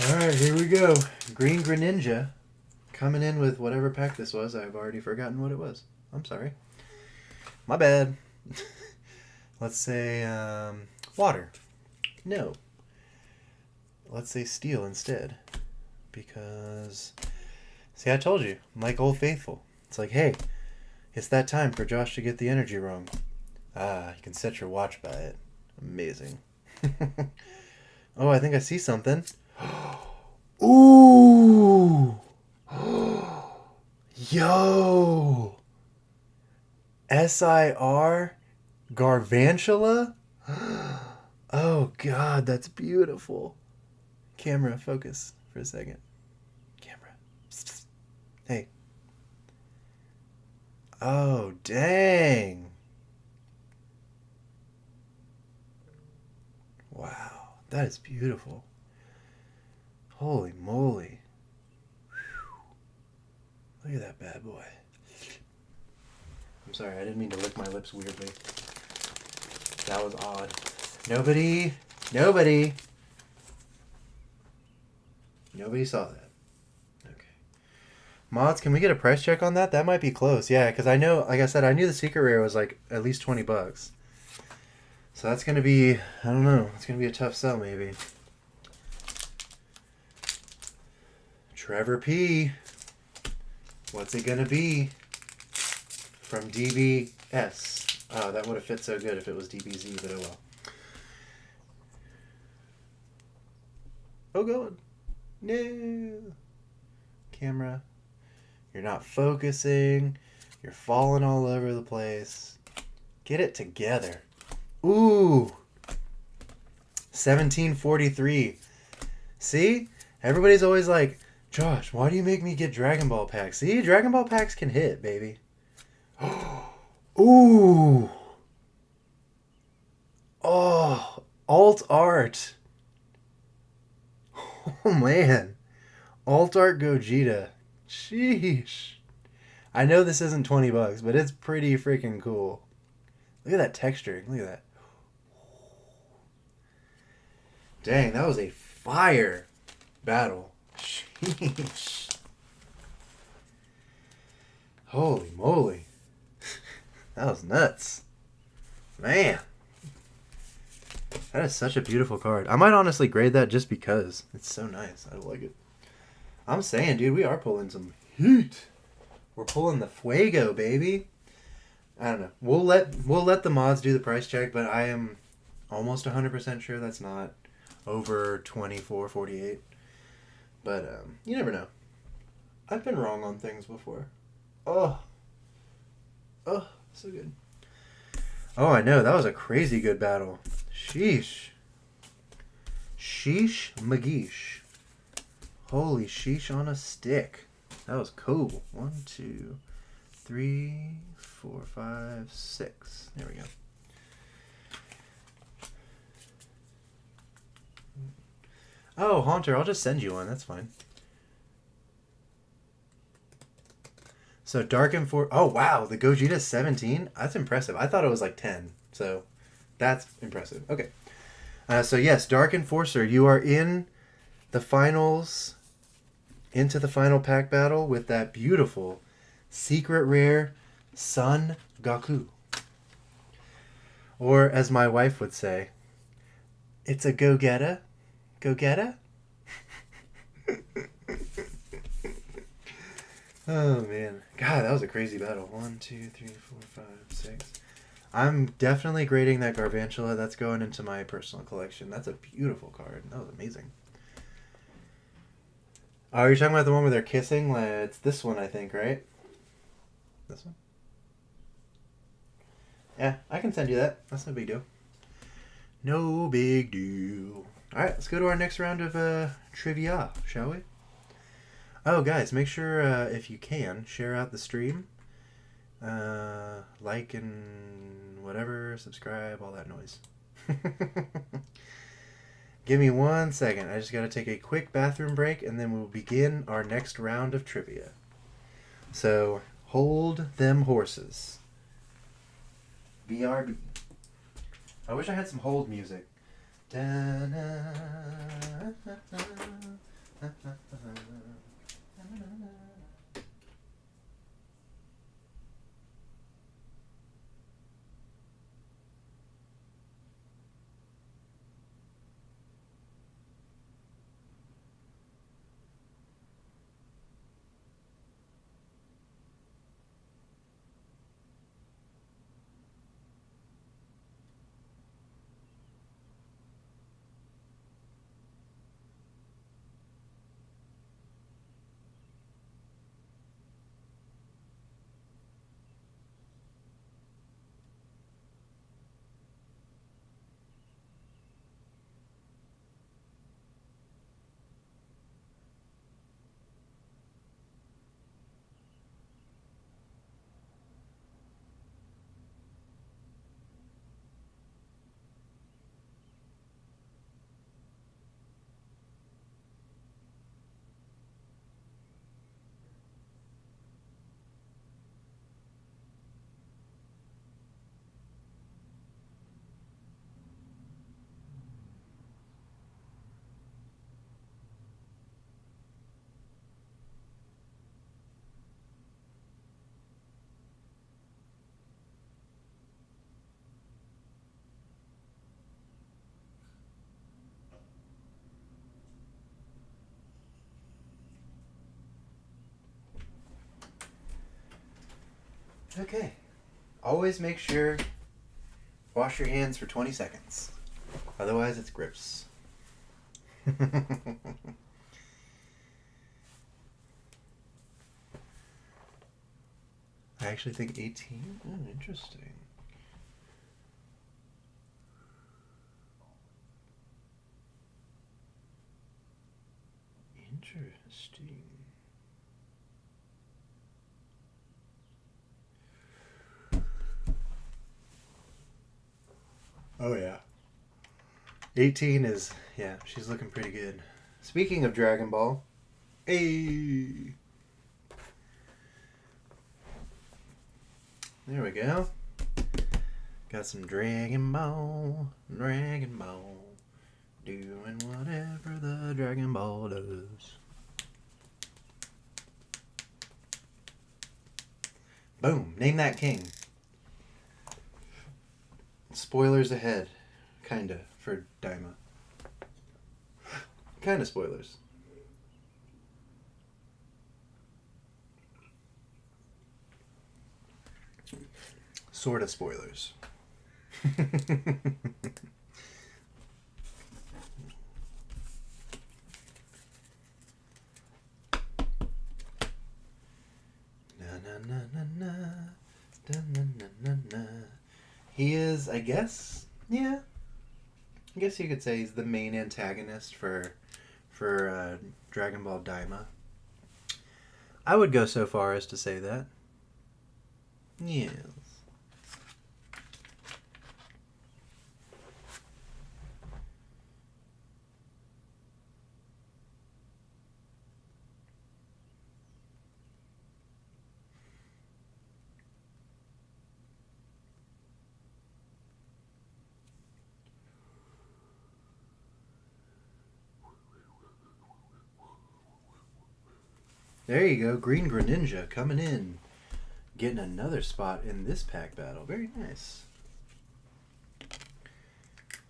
Alright, here we go. Green Greninja coming in with whatever pack this was. I've already forgotten what it was. I'm sorry. My bad. Let's say water. No. Let's say steel instead. Because, see, I told you, I'm like Old Faithful. It's like, hey, it's that time for Josh to get the energy wrong. Ah, you can set your watch by it. Amazing. Oh, I think I see something. Ooh! Yo! SIR Garvantula? Oh, God, that's beautiful. Camera, focus for a second. Camera. Hey. Oh, dang. Wow, that is beautiful. Holy moly. Whew. Look at that bad boy. I'm sorry, I didn't mean to lick my lips weirdly. That was odd. Nobody saw that. Okay. Mods, can we get a price check on that? That might be close. Yeah, because I know, like I said, I knew the secret rare was at least $20. So that's going to be, I don't know, it's going to be a tough sell maybe. Trevor P. What's it going to be? From DBS. Oh, that would have fit so good if it was DBZ, but oh well. Oh god. No. Camera. You're not focusing. You're falling all over the place. Get it together. Ooh. 1743. See? Everybody's always like, Josh, why do you make me get Dragon Ball packs? See? Dragon Ball packs can hit, baby. Ooh. Oh. Alt art. Oh, man. Alt art Gogeta. Sheesh. I know this isn't $20, but it's pretty freaking cool. Look at that texture. Look at that. Dang, that was a fire battle. Sheesh. Holy moly. That was nuts. Man. That is such a beautiful card. I might honestly grade that just because. It's so nice. I like it. I'm saying, dude, we are pulling some heat. We're pulling the fuego, baby. I don't know. We'll let the mods do the price check, but I am almost 100% sure that's not over 24.48. But you never know. I've been wrong on things before. Oh, so good. Oh, I know. That was a crazy good battle. Sheesh. Sheesh McGeesh. Holy sheesh on a stick. That was cool. 1, 2, 3, 4, 5, 6. There we go. Oh, Haunter, I'll just send you one. That's fine. So Dark Enforcer. Oh, wow. The Gogeta's 17? That's impressive. I thought it was like 10. So that's impressive. Okay. So yes, Dark Enforcer, you are in the finals, into the final pack battle with that beautiful secret rare Sun Gaku. Or as my wife would say, it's a go-getta. Go-getta? Oh, man. God, that was a crazy battle. 1, 2, 3, 4, 5, 6. I'm definitely grading that Garvantula. That's going into my personal collection. That's a beautiful card. That was amazing. Oh, you're talking about the one where they're kissing? It's this one, I think, right? This one? Yeah, I can send you that. That's no big deal. No big deal. Alright, let's go to our next round of trivia, shall we? Oh, guys, make sure, if you can, share out the stream. Like and whatever, subscribe, all that noise. Give me 1 second. I just got to take a quick bathroom break, and then we'll begin our next round of trivia. So, hold them horses. BRB. I wish I had some hold music. Okay. Always make sure wash your hands for 20 seconds. Otherwise, it's grips. I actually think 18? Oh, interesting. Interesting. Oh, yeah. 18 is, yeah, she's looking pretty good. Speaking of Dragon Ball, hey! There we go. Got some Dragon Ball, doing whatever the Dragon Ball does. Boom, name that king. Spoilers ahead. Kinda. For Daima. Kinda spoilers. Sorta spoilers. He is, I guess, yeah. I guess you could say he's the main antagonist for Dragon Ball Daima. I would go so far as to say that. Yes. There you go, Green Greninja coming in. Getting another spot in this pack battle. Very nice.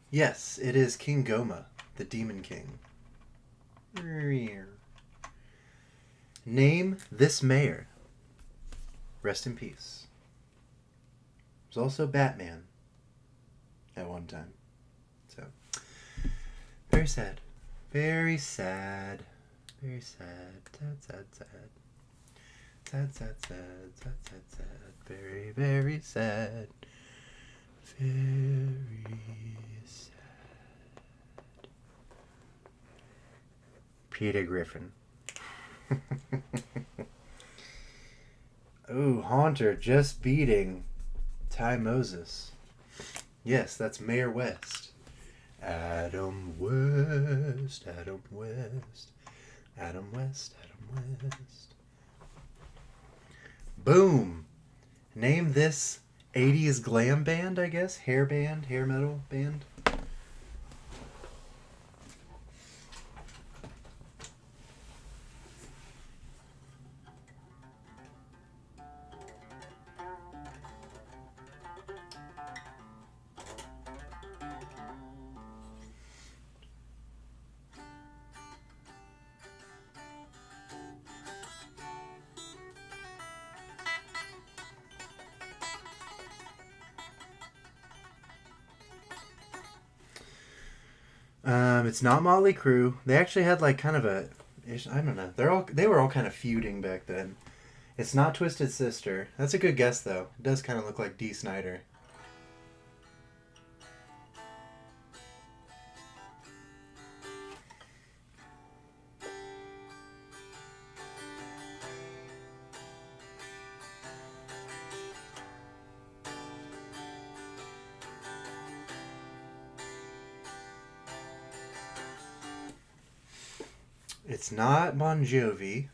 Yes, it is King Goma, the Demon King. Name this mayor. Rest in peace. It was also Batman at one time. So, very sad. Very sad. Very sad. Sad, sad, sad. Sad, sad, sad, sad, sad, sad. Very, very sad. Very sad. Peter Griffin. Ooh, Haunter just beating Ty Moses. Yes, that's Mayor West. Adam West, Adam West. Adam West, Adam West. Boom! Name this 80s glam band, I guess? Hair band? Hair metal band? It's not Motley Crue. They actually had like kind of a, I don't know. They were all kind of feuding back then. It's not Twisted Sister. That's a good guess though. It does kind of look like Dee Snider. It's not Bon Jovi.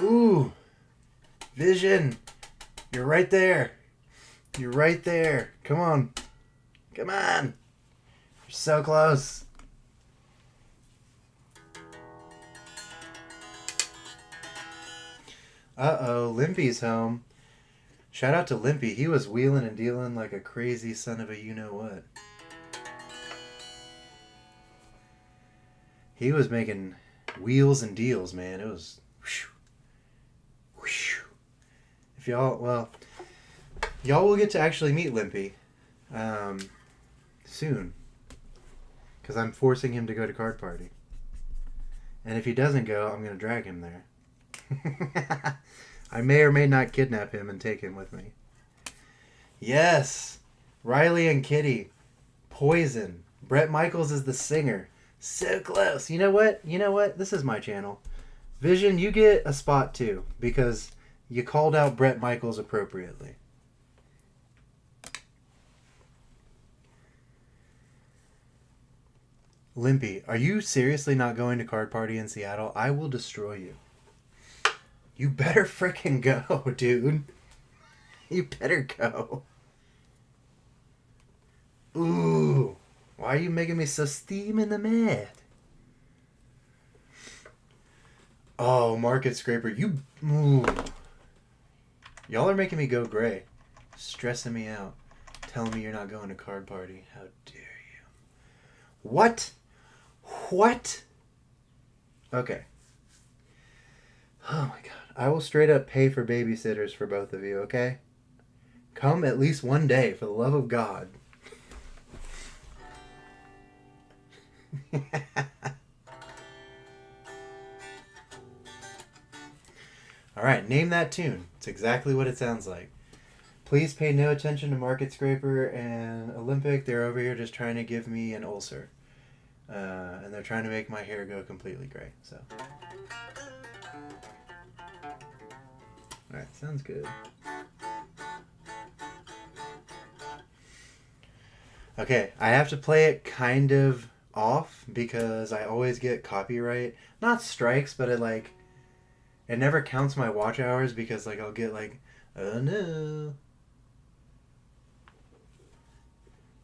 Ooh, Vision, you're right there. You're right there. Come on. Come on. You're so close. Uh-oh, Limpy's home. Shout out to Limpy. He was wheeling and dealing like a crazy son of a you-know-what. He was making wheels and deals, man. It was... Whoosh, whoosh. If y'all... Well, y'all will get to actually meet Limpy soon. Because I'm forcing him to go to Card Party. And if he doesn't go, I'm going to drag him there. I may or may not kidnap him and take him with me. Yes! Riley and Kitty. Poison. Bret Michaels is the singer. So close. You know what? You know what? This is my channel. Vision, you get a spot too. Because you called out Bret Michaels appropriately. Limpy, are you seriously not going to Card Party in Seattle? I will destroy you. You better frickin' go, dude. You better go. Ooh. Why are you making me so steaming the mad? Oh, Market Scraper, you... Ooh. Y'all are making me go gray. Stressing me out. Telling me you're not going to card party. How dare you? What? What? Okay. Oh my god. I will straight up pay for babysitters for both of you, okay? Come at least one day, for the love of God. Alright, name that tune. It's exactly what it sounds like. Please pay no attention to Market Scraper and Olympic. They're over here just trying to give me an ulcer. And they're trying to make my hair go completely gray. So, alright, sounds good. Okay, I have to play it kind of off because I always get copyright. Not strikes, but it never counts my watch hours because I'll get oh no.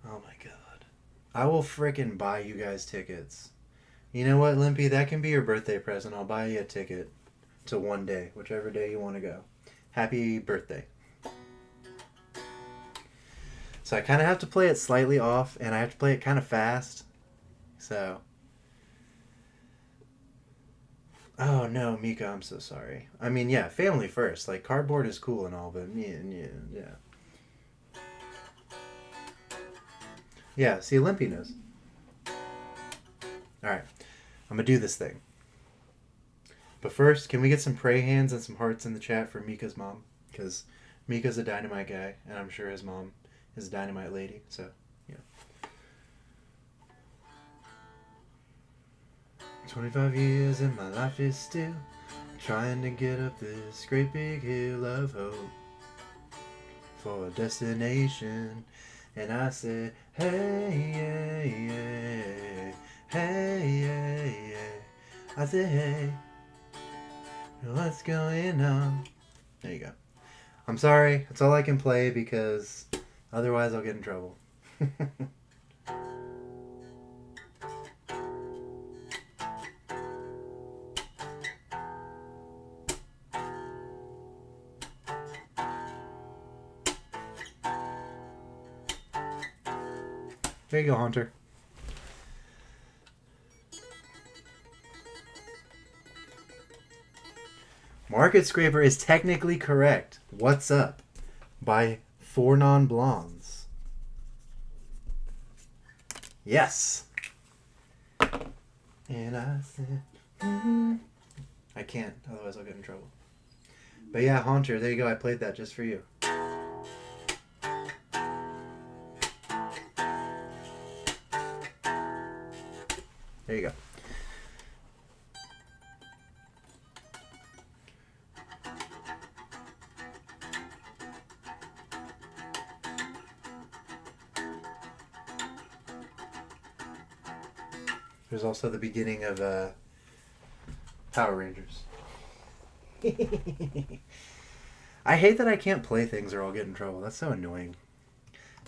Oh my god. I will frickin' buy you guys tickets. You know what, Limpy? That can be your birthday present. I'll buy you a ticket to one day, whichever day you want to go. Happy birthday. So I kind of have to play it slightly off, and I have to play it kind of fast. So... Oh no, Mika, I'm so sorry. I mean, yeah, family first. Cardboard is cool and all, but yeah. Yeah, see, Limpy knows. Alright, I'm gonna do this thing. But first, can we get some pray hands and some hearts in the chat for Mika's mom? Because Mika's a dynamite guy, and I'm sure his mom is a dynamite lady, so, yeah. 25 years and my life is still trying to get up this great big hill of hope for a destination. And I said, hey, yeah, yeah, hey, yeah, yeah. I said, hey, what's going on? There you go. I'm sorry, that's all I can play because otherwise I'll get in trouble. There you go, Hunter. Market Scraper is technically correct. What's Up by Four Non Blondes. Yes. And I said, I can't, otherwise I'll get in trouble. But yeah, Hunter, there you go. I played that just for you. There you go. There's also the beginning of Power Rangers. I hate that I can't play things or I'll get in trouble. That's so annoying.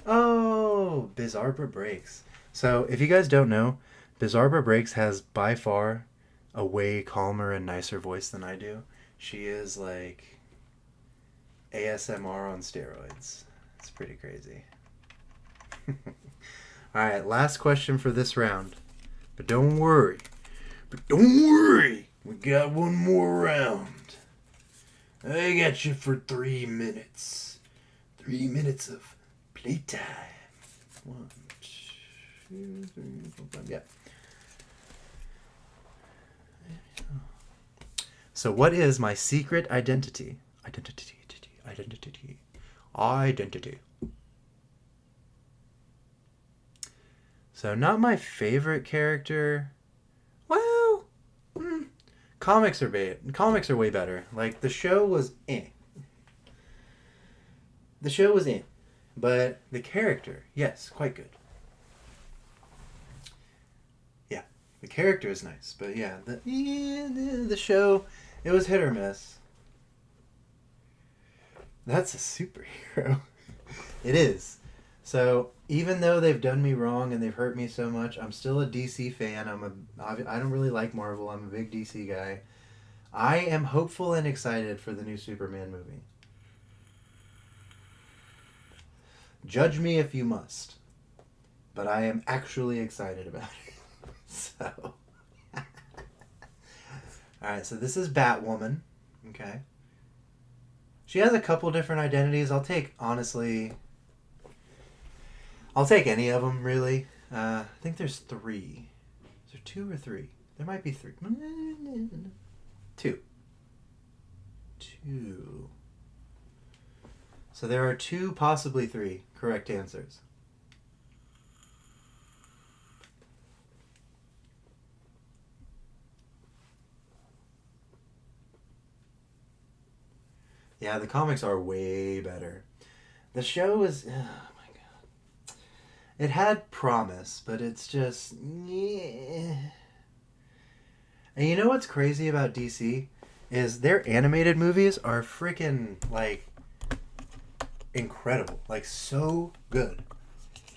Oh, Bizarre Breaks. So, if you guys don't know, Bizarre Breaks has by far a way calmer and nicer voice than I do. She is like ASMR on steroids. It's pretty crazy. Alright, last question for this round. But don't worry. We got one more round. I got you for 3 minutes. 3 minutes of playtime. 1, 2, 3, 4, 5. Yeah. So what is my secret identity? Identity. So not my favorite character. Well, comics are way better. The show was The show was but the character, yes, quite good. Yeah, the character is nice, but yeah, the show, it was hit or miss. That's a superhero. It is. So even though they've done me wrong and they've hurt me so much, I'm still a DC fan. I don't really like Marvel. I'm a big DC guy. I am hopeful and excited for the new Superman movie. Judge me if you must, but I am actually excited about it. So, all right. So this is Batwoman. Okay. She has a couple different identities. I'll take any of them, really. I think there's 3. Is there 2 or 3? There might be 3. 2. 2. So there are 2, possibly 3 correct answers. Yeah, the comics are way better. The show is... Oh my god. It had promise, but it's just... Yeah. And you know what's crazy about DC? Is their animated movies are freaking, like, incredible. Like, so good.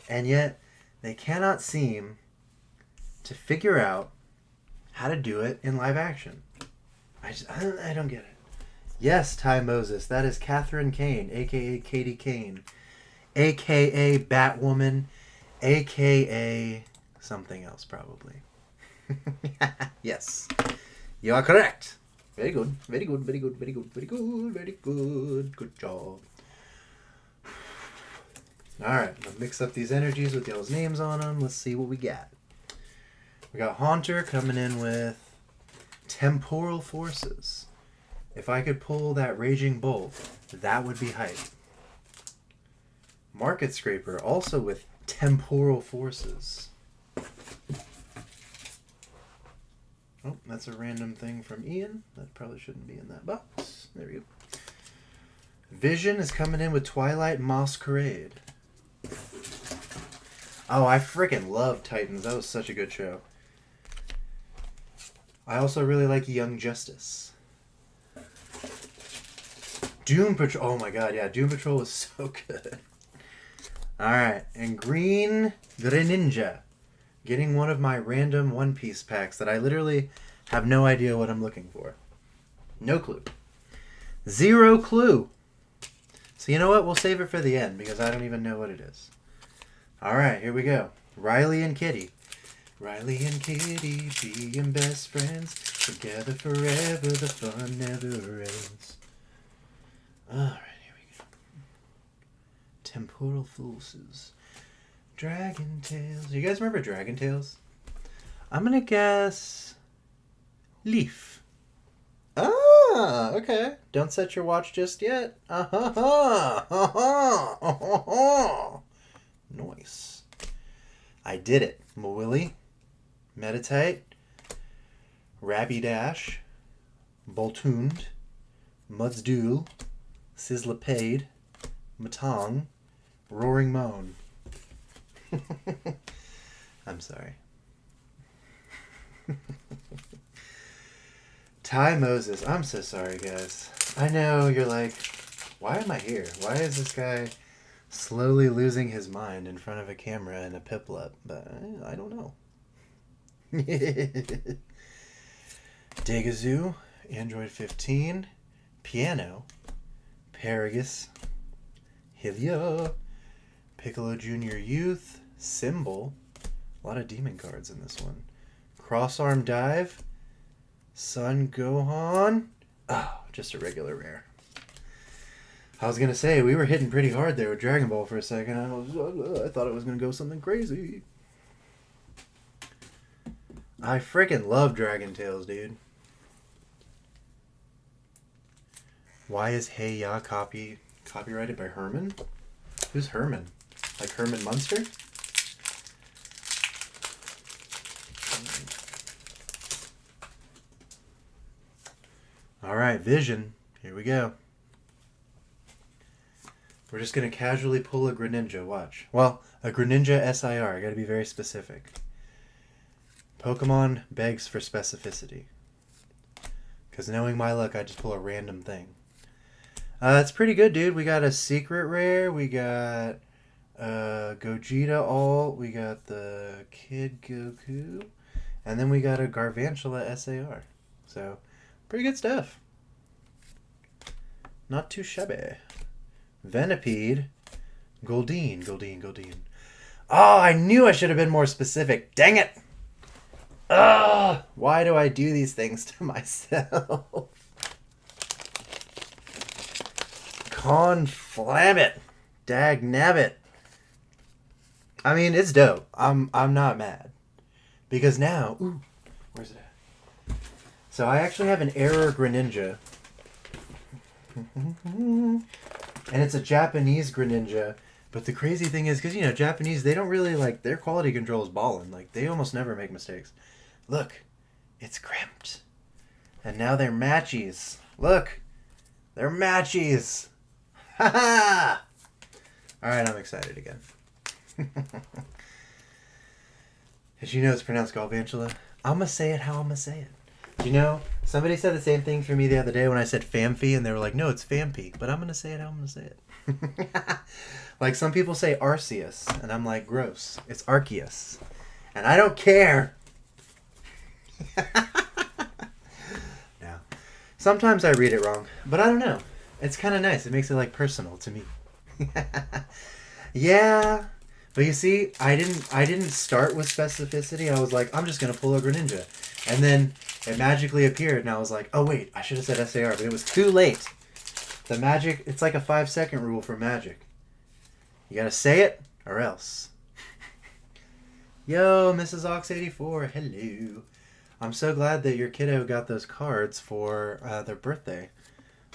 And yet, they cannot seem to figure out how to do it in live action. I don't get it. Yes, Ty Moses. That is Catherine Kane, a.k.a. Katie Kane, a.k.a. Batwoman, a.k.a. something else, probably. Yes. You are correct. Very good. Very good. Very good. Very good. Very good. Very good. Good job. Alright, I'll mix up these energies with y'all's names on them. Let's see what we got. We got Haunter coming in with Temporal Forces. If I could pull that Raging Bolt, that would be hype. Market Scraper, also with Temporal Forces. Oh, that's a random thing from Ian. That probably shouldn't be in that box. There we go. Vision is coming in with Twilight Masquerade. Oh, I freaking love Titans. That was such a good show. I also really like Young Justice. Doom Patrol. Oh my god, yeah. Doom Patrol was so good. Alright, and Green Greninja. Getting one of my random One Piece packs that I literally have no idea what I'm looking for. No clue. 0 clue. So you know what? We'll save it for the end because I don't even know what it is. Alright, here we go. Riley and Kitty. Riley and Kitty being best friends. Together forever, the fun never ends. Alright, here we go. Temporal Forces. Dragon Tales. You guys remember Dragon Tales? I'm gonna guess... Leaf. Ah, okay. Don't set your watch just yet. Nice. I did it. Mawilly. Meditate. Rapidash. Voltund. Mudsdool. Sizzlipede. Matong. Roaring Moan. I'm sorry. Ty Moses. I'm so sorry, guys. I know you're like, why am I here? Why is this guy slowly losing his mind in front of a camera and a piplup? But I don't know. Degazoo. Android 15. Piano. Paragus. Hylia. Piccolo Junior Youth. Symbol. A lot of demon cards in this one. Crossarm Dive. Sun Gohan. Oh, just a regular rare. I was going to say, we were hitting pretty hard there with Dragon Ball for a second. I thought it was going to go something crazy. I freaking love Dragon Tales, dude. Why is Hey Ya copyrighted by Herman? Who's Herman? Like Herman Munster? Alright, Vision. Here we go. We're just going to casually pull a Greninja. Watch. Well, a Greninja SIR. I got to be very specific. Pokemon begs for specificity. Because knowing my luck, I just pull a random thing. That's pretty good, dude. We got a secret rare. We got Gogeta Alt. We got the Kid Goku. And then we got a Garvantula SAR. So, pretty good stuff. Not too shabby. Venipede. Goldeen. Oh, I knew I should have been more specific. Dang it! Ugh! Why do I do these things to myself? Conflammit. Dag nabbit. I mean, it's dope. I'm not mad. Because now... Ooh, where's it at? So I actually have an Error Greninja. And it's a Japanese Greninja. But the crazy thing is, because, you know, Japanese, they don't really, like, their quality control is ballin'. Like, they almost never make mistakes. Look, it's crimped. And now they're matchies. Look, they're matchies. Ha ha! Alright, I'm excited again. Did you know it's pronounced Galvantula? I'm going to say it how I'm going to say it. You know, somebody said the same thing for me the other day when I said Famfi, and they were like, no, it's Fampi. But I'm going to say it how I'm going to say it. Like some people say Arceus, and I'm like, gross. It's Arceus. And I don't care. No. Sometimes I read it wrong, but I don't know. It's kind of nice. It makes it like personal to me. Yeah. But you see, I didn't start with specificity. I was like, I'm just going to pull a Greninja. And then it magically appeared, and I was like, oh wait, I should have said SAR, but it was too late. The magic, it's like a 5-second rule for magic. You got to say it or else. Yo, Mrs. Ox84, hello. I'm so glad that your kiddo got those cards for their birthday.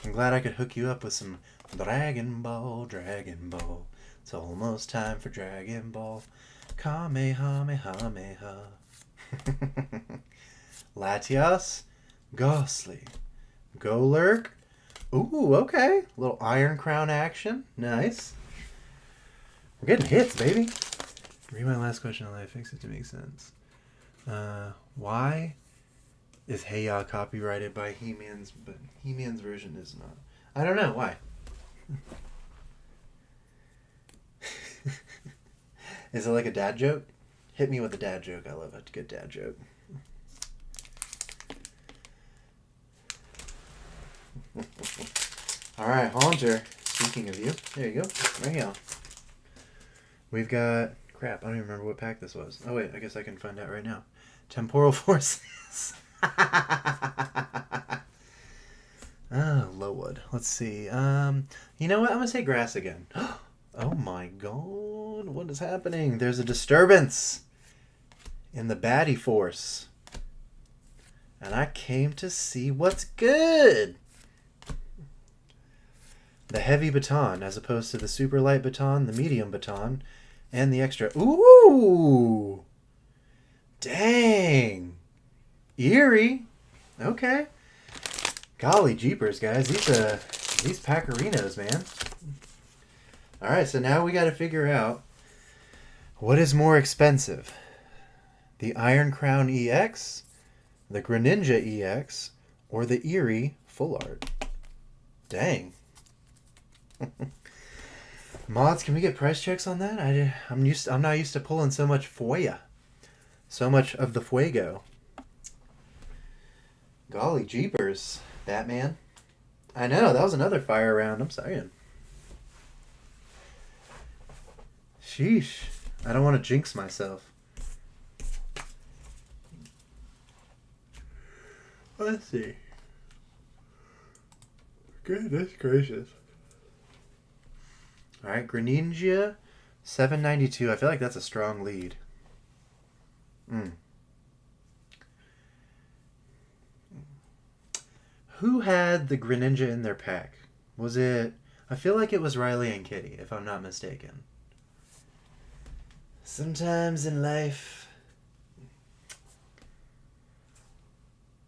I'm glad I could hook you up with some Dragon Ball. It's almost time for Dragon Ball. Kamehameha. Latias. Ghostly. Golurk. Ooh, okay. A little Iron Crown action. Nice. We're getting hits, baby. Read my last question and I fix it to make sense. Why is Hey Ya copyrighted by He-Man's, but He-Man's version is not? I don't know. Why? Is it like a dad joke? Hit me with a dad joke. I love a good dad joke. Alright, Haunter. Speaking of you, there you go. Right here. We've got... Crap, I don't even remember what pack this was. Oh wait, I guess I can find out right now. Temporal Forces. Lowood. Let's see. You know what? I'm going to say grass again. Oh my god. What is happening? There's a disturbance in the baddie force. And I came to see what's good. The heavy baton as opposed to the super light baton, the medium baton, and the extra. Ooh! Dang! Eerie! Okay. Golly jeepers, guys. These Packerinos, man. Alright, so now we got to figure out what is more expensive. The Iron Crown EX, the Greninja EX, or the Eerie Full Art. Dang. Mods, can we get price checks on that? I'm not used to pulling so much Fueya. So much of the Fuego. Golly jeepers, Batman. I know, that was another fire round. I'm sorry. Sheesh. I don't want to jinx myself. Let's see. Goodness gracious. Alright, Greninja, 792. I feel like that's a strong lead. Who had the Greninja in their pack? Was it... I feel like it was Riley and Kitty, if I'm not mistaken. Sometimes in life...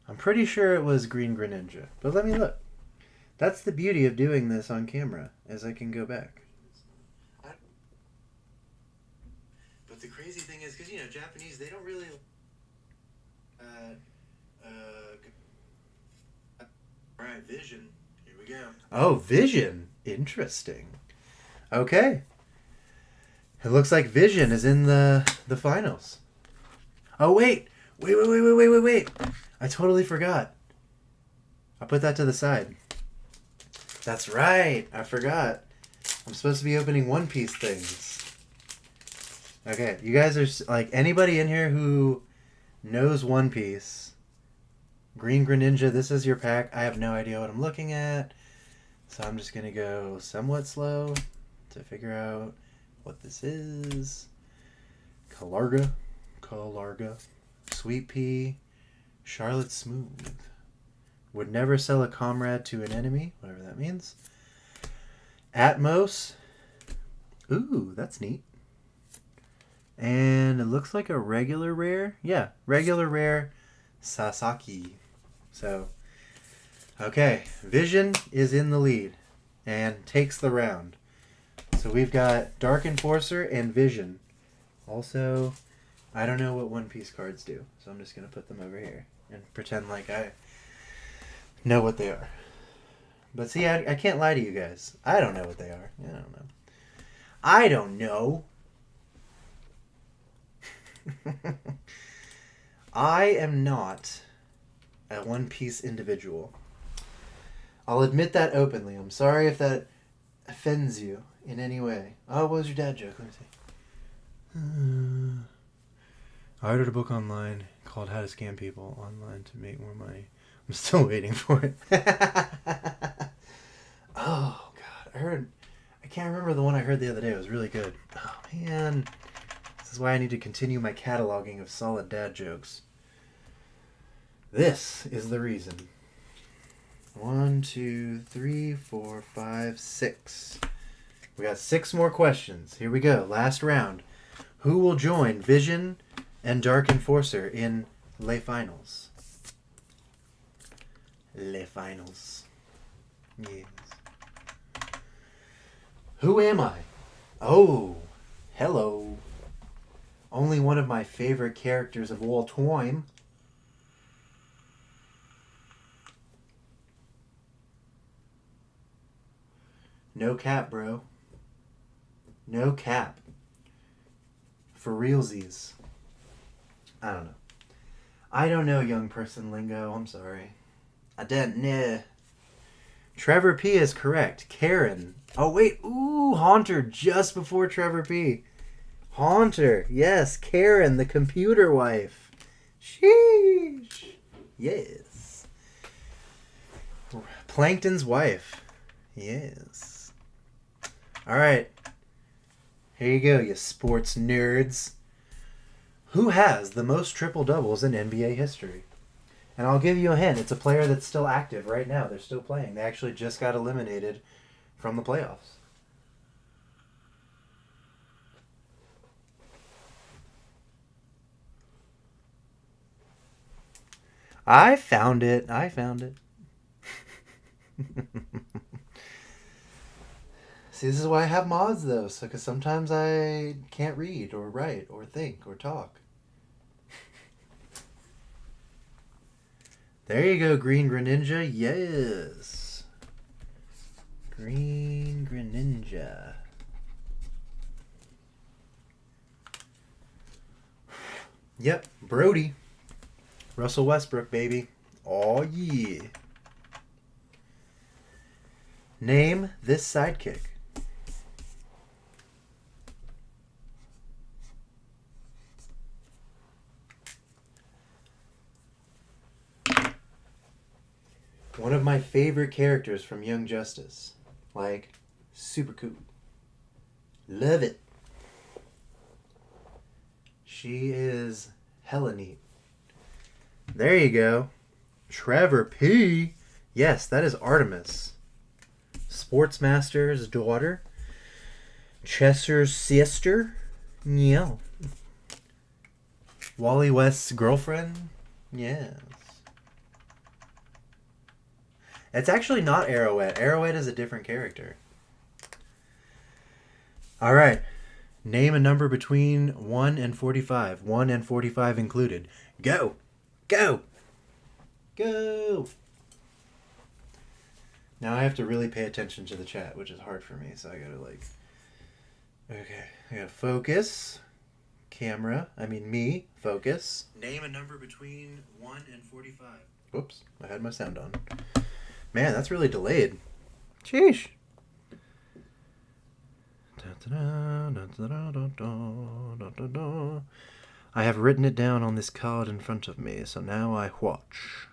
I'm pretty sure it was Green Greninja. But let me look. That's the beauty of doing this on camera, as I can go back. But the crazy thing is, because, you know, Japanese, they don't really... Alright, Vision. Here we go. Oh, Vision. Interesting. Okay. It looks like Vision is in the finals. Oh, wait. Wait. I totally forgot. I put that to the side. That's right. I forgot. I'm supposed to be opening One Piece things. Okay, you guys are, like, anybody in here who knows One Piece, Green Greninja, this is your pack. I have no idea what I'm looking at, so I'm just going to go somewhat slow to figure out what this is. Kalarga, Sweet Pea, Charlotte Smooth. Would never sell a comrade to an enemy, whatever that means. Atmos. Ooh, that's neat. And it looks like a regular rare. Yeah, regular rare Sasaki. So, okay. Vision is in the lead and takes the round. So we've got Dark Enforcer and Vision. Also, I don't know what One Piece cards do, so I'm just going to put them over here and pretend like I know what they are. But see, I can't lie to you guys. I don't know what they are. I don't know. I am not a One Piece individual. I'll admit that openly. I'm sorry if that offends you in any way. Oh, what was your dad joke? Let me see. I ordered a book online called How to Scam People Online to Make More Money. I'm still waiting for it. Oh, God. I can't remember the one I heard the other day. It was really good. Oh, man. This is why I need to continue my cataloging of solid dad jokes. This is the reason. 1, 2, 3, 4, 5, 6. We got 6 more questions. Here we go. Last round. Who will join Vision and Dark Enforcer in Les Finals? Les Finals. Yes. Who am I? Oh, hello. Only one of my favorite characters of all time. No cap, bro. No cap. For realsies. I don't know. I don't know young person lingo. I'm sorry. I don't know. Trevor P is correct. Karen. Oh, wait. Ooh, Haunter just before Trevor P. Haunter. Yes, Karen, the computer wife. Sheesh. Yes. Plankton's wife. Yes. All right. Here you go, you sports nerds. Who has the most triple doubles in NBA history? And I'll give you a hint. It's a player that's still active right now. They're still playing. They actually just got eliminated from the playoffs. I found it. See, this is why I have mods, though. So, because sometimes I can't read or write or think or talk. There you go, Green Greninja. Yes. Green Greninja. Yep, Brody. Russell Westbrook, baby. Oh, yeah. Name this sidekick. One of my favorite characters from Young Justice. Like, super cool. Love it. She is hella neat. There you go. Trevor P. Yes, that is Artemis. Sportsmaster's daughter. Chesser's sister. Yeah. Wally West's girlfriend. Yes. It's actually not Arrowhead. Arrowhead is a different character. All right. Name a number between 1 and 45. 1 and 45 included. Go. Go. Go. Now I have to really pay attention to the chat, which is hard for me. So I gotta Okay, I got focus. Camera. Me. Focus. Name a number between 1 and 45. Whoops, I had my sound on. Man, that's really delayed. Sheesh. I have written it down on this card in front of me, so now I watch.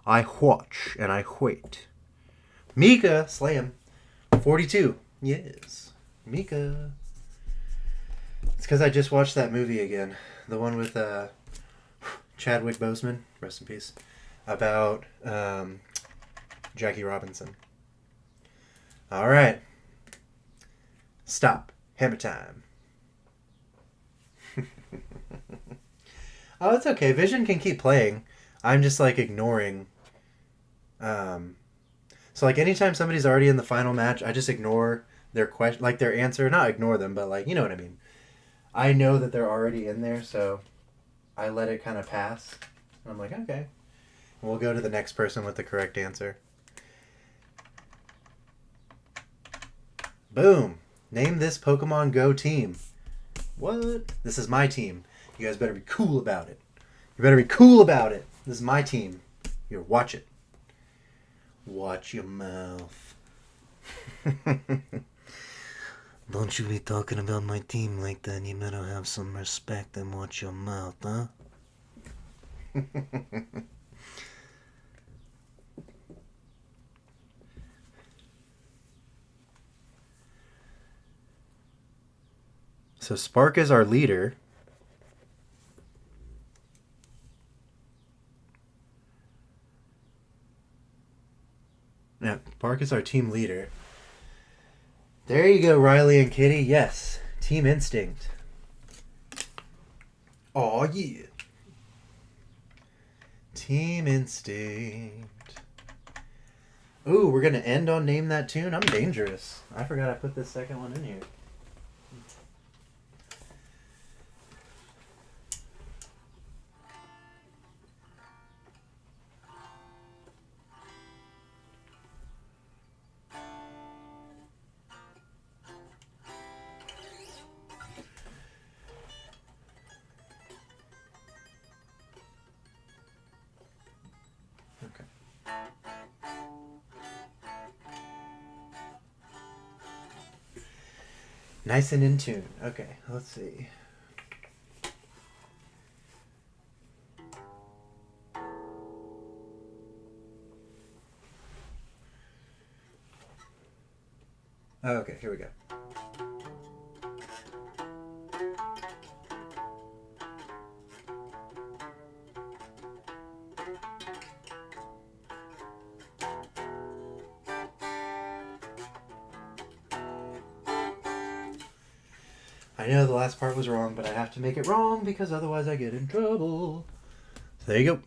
I watch and I wait. Mika, slam. 42. Yes. Mika. It's because I just watched that movie again. The one with Chadwick Boseman, rest in peace, about Jackie Robinson. All right. Stop. Hammer time. Oh, it's okay. Vision can keep playing. I'm just like ignoring. So like anytime somebody's already in the final match, I just ignore their question, like their answer. Not ignore them, but like you know what I mean. I know that they're already in there, so I let it kind of pass. And I'm like, okay. And we'll go to the next person with the correct answer. Boom. Name this Pokemon Go team. What? This is my team. You guys better be cool about it. You better be cool about it. This is my team. Here, watch it. Watch your mouth. Don't you be talking about my team like that. You better have some respect and watch your mouth, huh? So Spark is our leader. Yeah, Spark is our team leader. There you go, Riley and Kitty. Yes, Team Instinct. Aw, yeah. Team Instinct. Ooh, we're going to end on Name That Tune? I'm dangerous. I forgot I put this second one in here. Nice and in tune. Okay, let's see. Okay, here we go. I know the last part was wrong, but I have to make it wrong because otherwise I get in trouble. So there you go.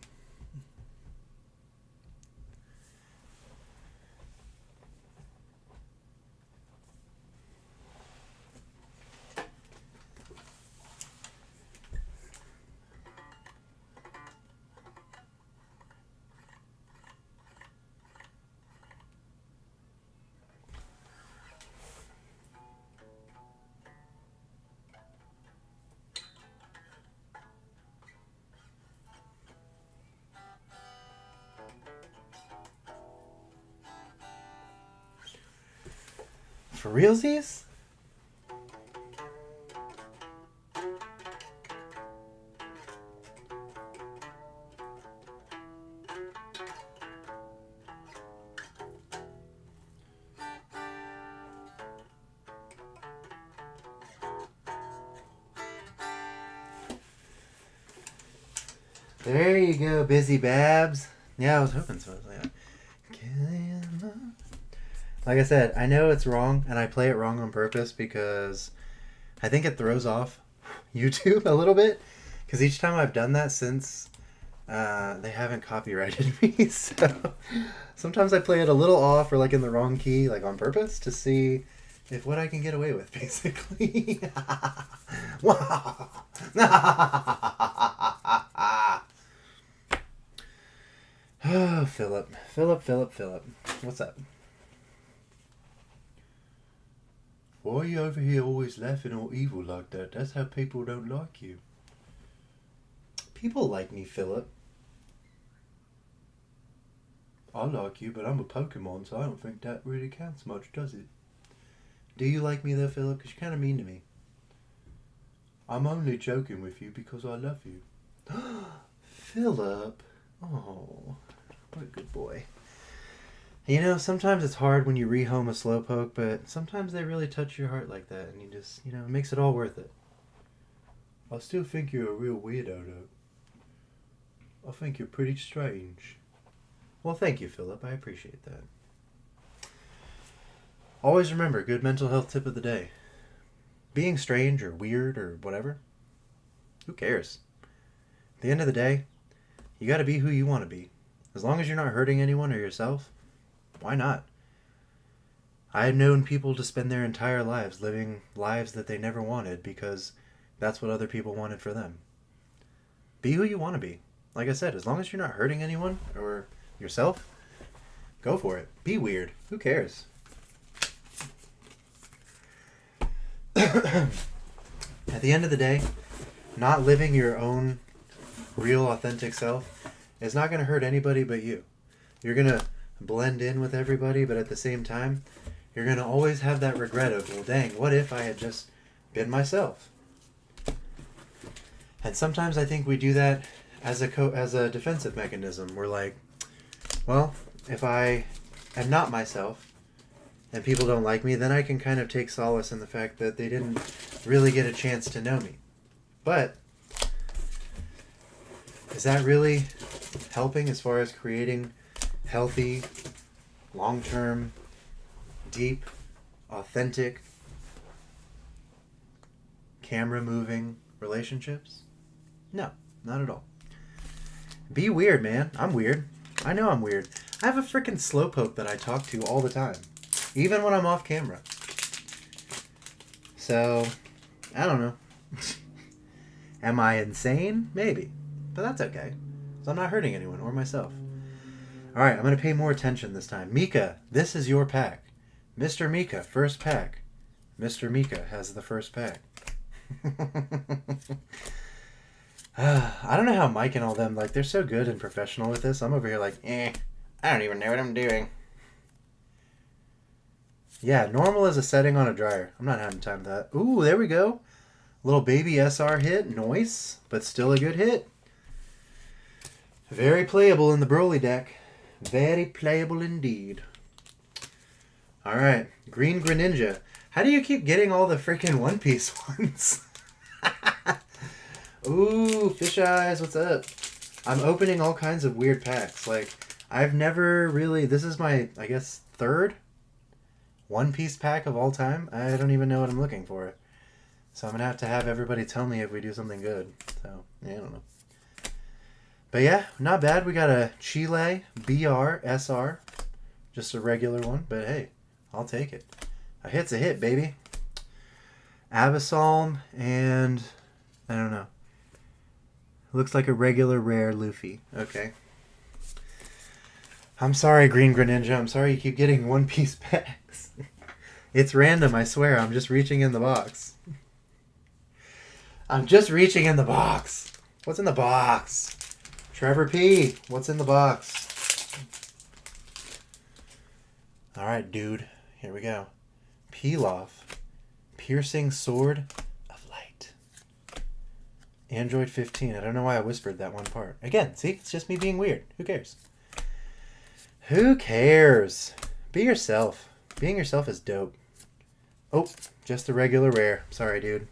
For realsies? There you go, Busy Babs. Yeah, I was hoping so. Like I said, I know it's wrong, and I play it wrong on purpose because I think it throws off YouTube a little bit. Because each time I've done that since, they haven't copyrighted me. So sometimes I play it a little off or like in the wrong key, like on purpose, to see if what I can get away with, basically. Oh, Philip. What's up? Why are you over here always laughing all evil like that? That's how people don't like you. People like me, Philip. I like you, but I'm a Pokemon, so I don't think that really counts much, does it? Do you like me though, Philip? Because you're kind of mean to me. I'm only joking with you because I love you. Philip. Oh, what a good boy. You know, sometimes it's hard when you rehome a slowpoke, but sometimes they really touch your heart like that, and you just, it makes it all worth it. I still think you're a real weirdo, though. I think you're pretty strange. Well, thank you, Philip. I appreciate that. Always remember, good mental health tip of the day. Being strange or weird or whatever, who cares? At the end of the day, you gotta be who you want to be. As long as you're not hurting anyone or yourself, why not? I had known people to spend their entire lives living lives that they never wanted because that's what other people wanted for them. Be who you want to be. Like I said, as long as you're not hurting anyone or yourself, go for it. Be weird. Who cares? At the end of the day, not living your own real authentic self is not going to hurt anybody but you. You're going to blend in with everybody, but at the same time, you're going to always have that regret of, well, dang, what if I had just been myself? And sometimes I think we do that as a defensive mechanism. We're like, well, if I am not myself and people don't like me, then I can kind of take solace in the fact that they didn't really get a chance to know me. But is that really helping as far as creating healthy, long-term, deep, authentic, camera-moving relationships? No, not at all. Be weird, man. I'm weird. I know I'm weird. I have a freaking slowpoke that I talk to all the time, even when I'm off camera. So, I don't know. Am I insane? Maybe. But that's okay. So I'm not hurting anyone or myself. Alright, I'm going to pay more attention this time. Mika, this is your pack. Mr. Mika, first pack. Mr. Mika has the first pack. I don't know how Mike and all them, like, they're so good and professional with this. I'm over here like, I don't even know what I'm doing. Yeah, normal is a setting on a dryer. I'm not having time for that. Ooh, there we go. Little baby SR hit. Nice, but still a good hit. Very playable in the Broly deck. Very playable indeed. Alright, Green Greninja. How do you keep getting all the freaking One Piece ones? Ooh, Fish Eyes, what's up? I'm opening all kinds of weird packs. Like, I've never really... This is my, I guess, third One Piece pack of all time. I don't even know what I'm looking for. So I'm going to have everybody tell me if we do something good. So, yeah, I don't know. But yeah, not bad. We got a Chile BR SR. Just a regular one, but hey, I'll take it. A hit's a hit, baby. Abyssal and I don't know. Looks like a regular rare Luffy. Okay. I'm sorry, Green Greninja. I'm sorry you keep getting One Piece packs. It's random, I swear. I'm just reaching in the box. I'm just reaching in the box. What's in the box? Trevor P. What's in the box? Alright, dude. Here we go. Pilaf. Piercing Sword of Light. Android 15. I don't know why I whispered that one part. Again, see? It's just me being weird. Who cares? Who cares? Be yourself. Being yourself is dope. Oh, just a regular rare. Sorry, dude.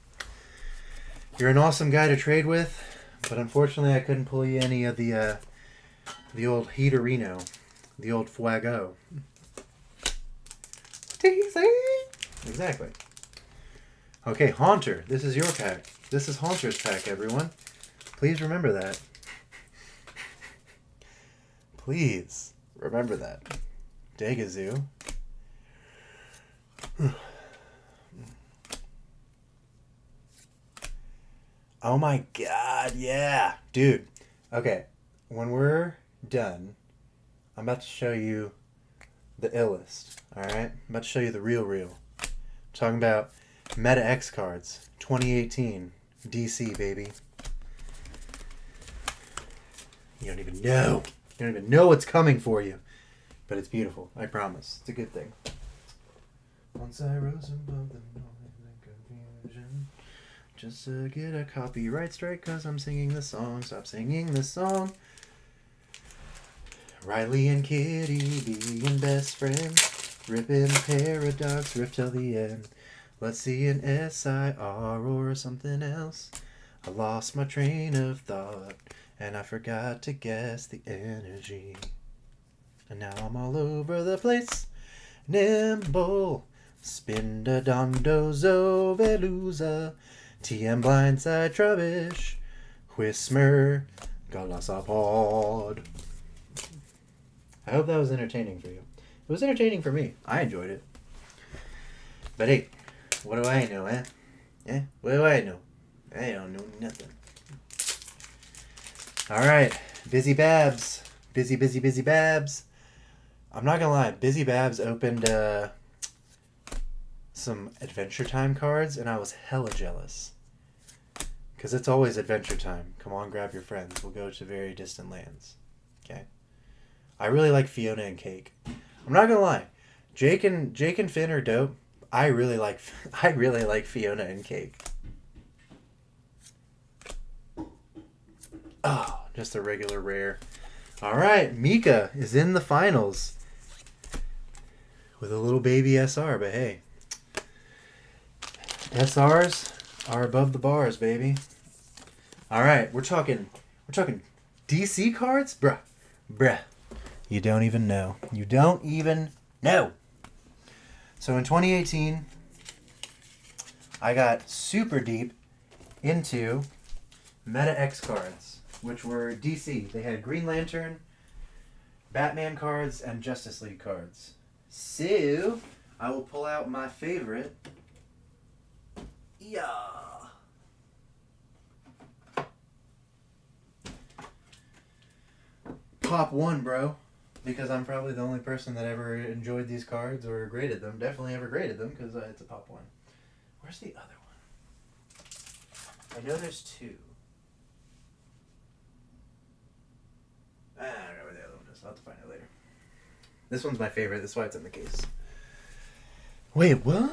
You're an awesome guy to trade with, but unfortunately I couldn't pull you any of the old Heaterino. The old Fuego. Exactly. Okay, Haunter. This is your pack. This is Haunter's pack, everyone. Please remember that. Please remember that. Degazoo. Oh my god, yeah. Dude, okay. When we're done, I'm about to show you the illest, alright? I'm about to show you the real. talking about Meta X cards, 2018, DC, baby. You don't even know. You don't even know what's coming for you. But it's beautiful, I promise. It's a good thing. Once I rose above the noise and confusion, just to get a copyright strike, cause I'm singing the song. Stop singing the song. Riley and Kitty being best friends, ripping paradox, riff till the end. Let's see an SIR or something else. I lost my train of thought, and I forgot to guess the energy. And now I'm all over the place. Nimble, Spindadondo Veluza, TM Blindside Trubbish, Whismer, Galasapod. I hope that was entertaining for you. It was entertaining for me. I enjoyed it. But hey, what do I know, eh? Eh? What do I know? I don't know nothing. Alright, Busy Babs. Busy Babs. I'm not gonna lie, Busy Babs opened some Adventure Time cards, and I was hella jealous. Because it's always Adventure Time. Come on, grab your friends. We'll go to very distant lands. Okay? I really like Fiona and Cake. I'm not gonna lie, Jake and Finn are dope. I really like Fiona and Cake. Oh, just a regular rare. All right, Mika is in the finals with a little baby SR, but hey, SRs are above the bars, baby. All right, we're talking DC cards, bruh. You don't even know. You don't even know. So in 2018, I got super deep into Meta X cards, which were DC. They had Green Lantern, Batman cards, and Justice League cards. So, I will pull out my favorite. Yeah. Pop 1, bro. Because I'm probably the only person that ever enjoyed these cards or graded them. Definitely ever graded them because it's a Pop 1. Where's the other one? I know there's 2. I don't know where the other one is. I'll have to find it later. This one's my favorite. That's why it's in the case. Wait, what?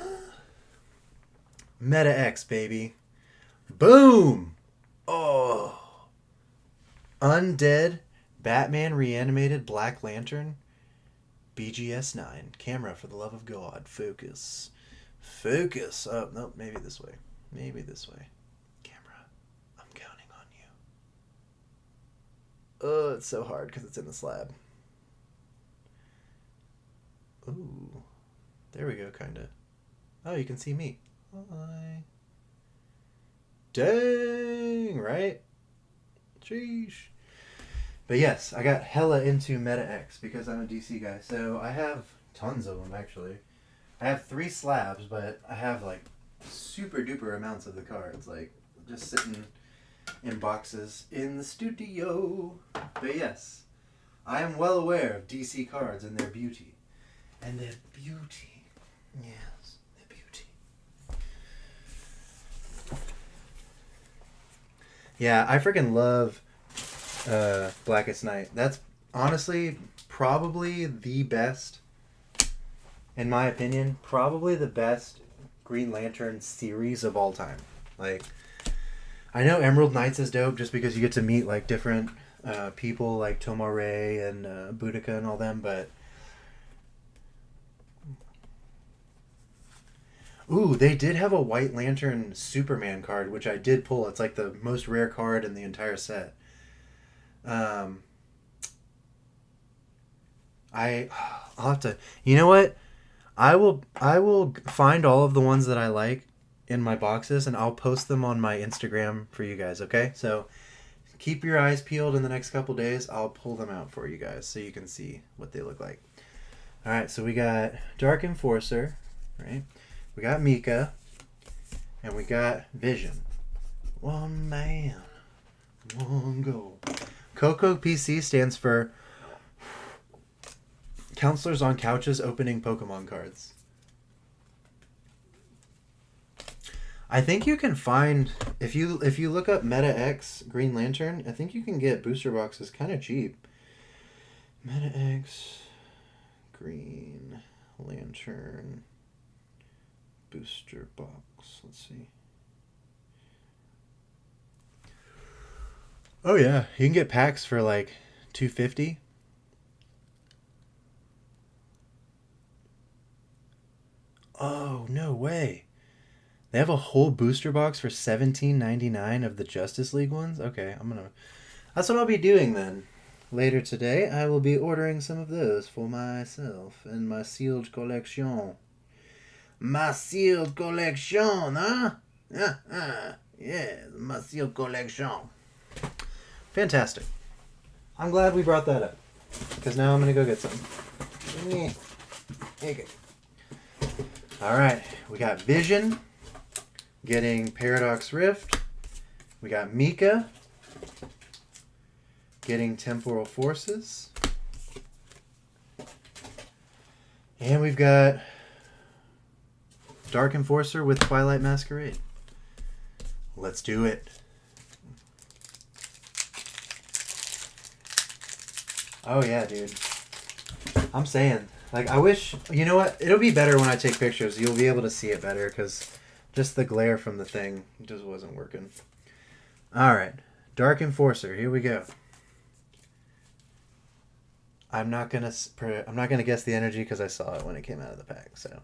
Meta X, baby. Boom! Oh. Undead Batman Reanimated Black Lantern BGS 9. Camera, for the love of God. Focus. Focus. Oh, no, maybe this way. Maybe this way. Camera, I'm counting on you. Oh, it's so hard because it's in the slab. Ooh. There we go, kind of. Oh, you can see me. Hi. Dang, right? Sheesh. But yes, I got hella into Meta X because I'm a DC guy. So I have tons of them, actually. I have 3 slabs, but I have, like, super duper amounts of the cards. Like, just sitting in boxes in the studio. But yes, I am well aware of DC cards and their beauty. And their beauty. Yes, their beauty. Yeah, I freaking love Blackest Night. That's honestly probably the best, in my opinion, probably the best Green Lantern series of all time. Like, I know Emerald Knights is dope just because you get to meet like different people like Tomare and Boudica and all them, but ooh, they did have a White Lantern Superman card, which I did pull. It's like the most rare card in the entire set. I'll have to. You know what? I will find all of the ones that I like in my boxes, and I'll post them on my Instagram for you guys. Okay, so keep your eyes peeled in the next couple days. I'll pull them out for you guys so you can see what they look like. All right, so we got Dark Enforcer, right? We got Mika, and we got Vision. One man, one goal. Coco PC stands for Counselors on Couches Opening Pokemon Cards. I think you can find if you look up Meta X Green Lantern, I think you can get booster boxes kind of cheap. Meta X Green Lantern booster box. Let's see. Oh yeah, you can get packs for like $250. Oh, no way. They have a whole booster box for $17.99 of the Justice League ones? Okay, that's what I'll be doing then. Later today, I will be ordering some of those for myself and my sealed collection. My sealed collection, huh? Yeah, my sealed collection. Fantastic. I'm glad we brought that up. Because now I'm going to go get some. Okay. Alright, we got Vision getting Paradox Rift. We got Mika getting Temporal Forces. And we've got Dark Enforcer with Twilight Masquerade. Let's do it. Oh yeah, dude. I'm saying, like, I wish, you know what? It'll be better when I take pictures. You'll be able to see it better because just the glare from the thing just wasn't working. All right, Dark Enforcer. Here we go. I'm not gonna guess the energy because I saw it when it came out of the pack. So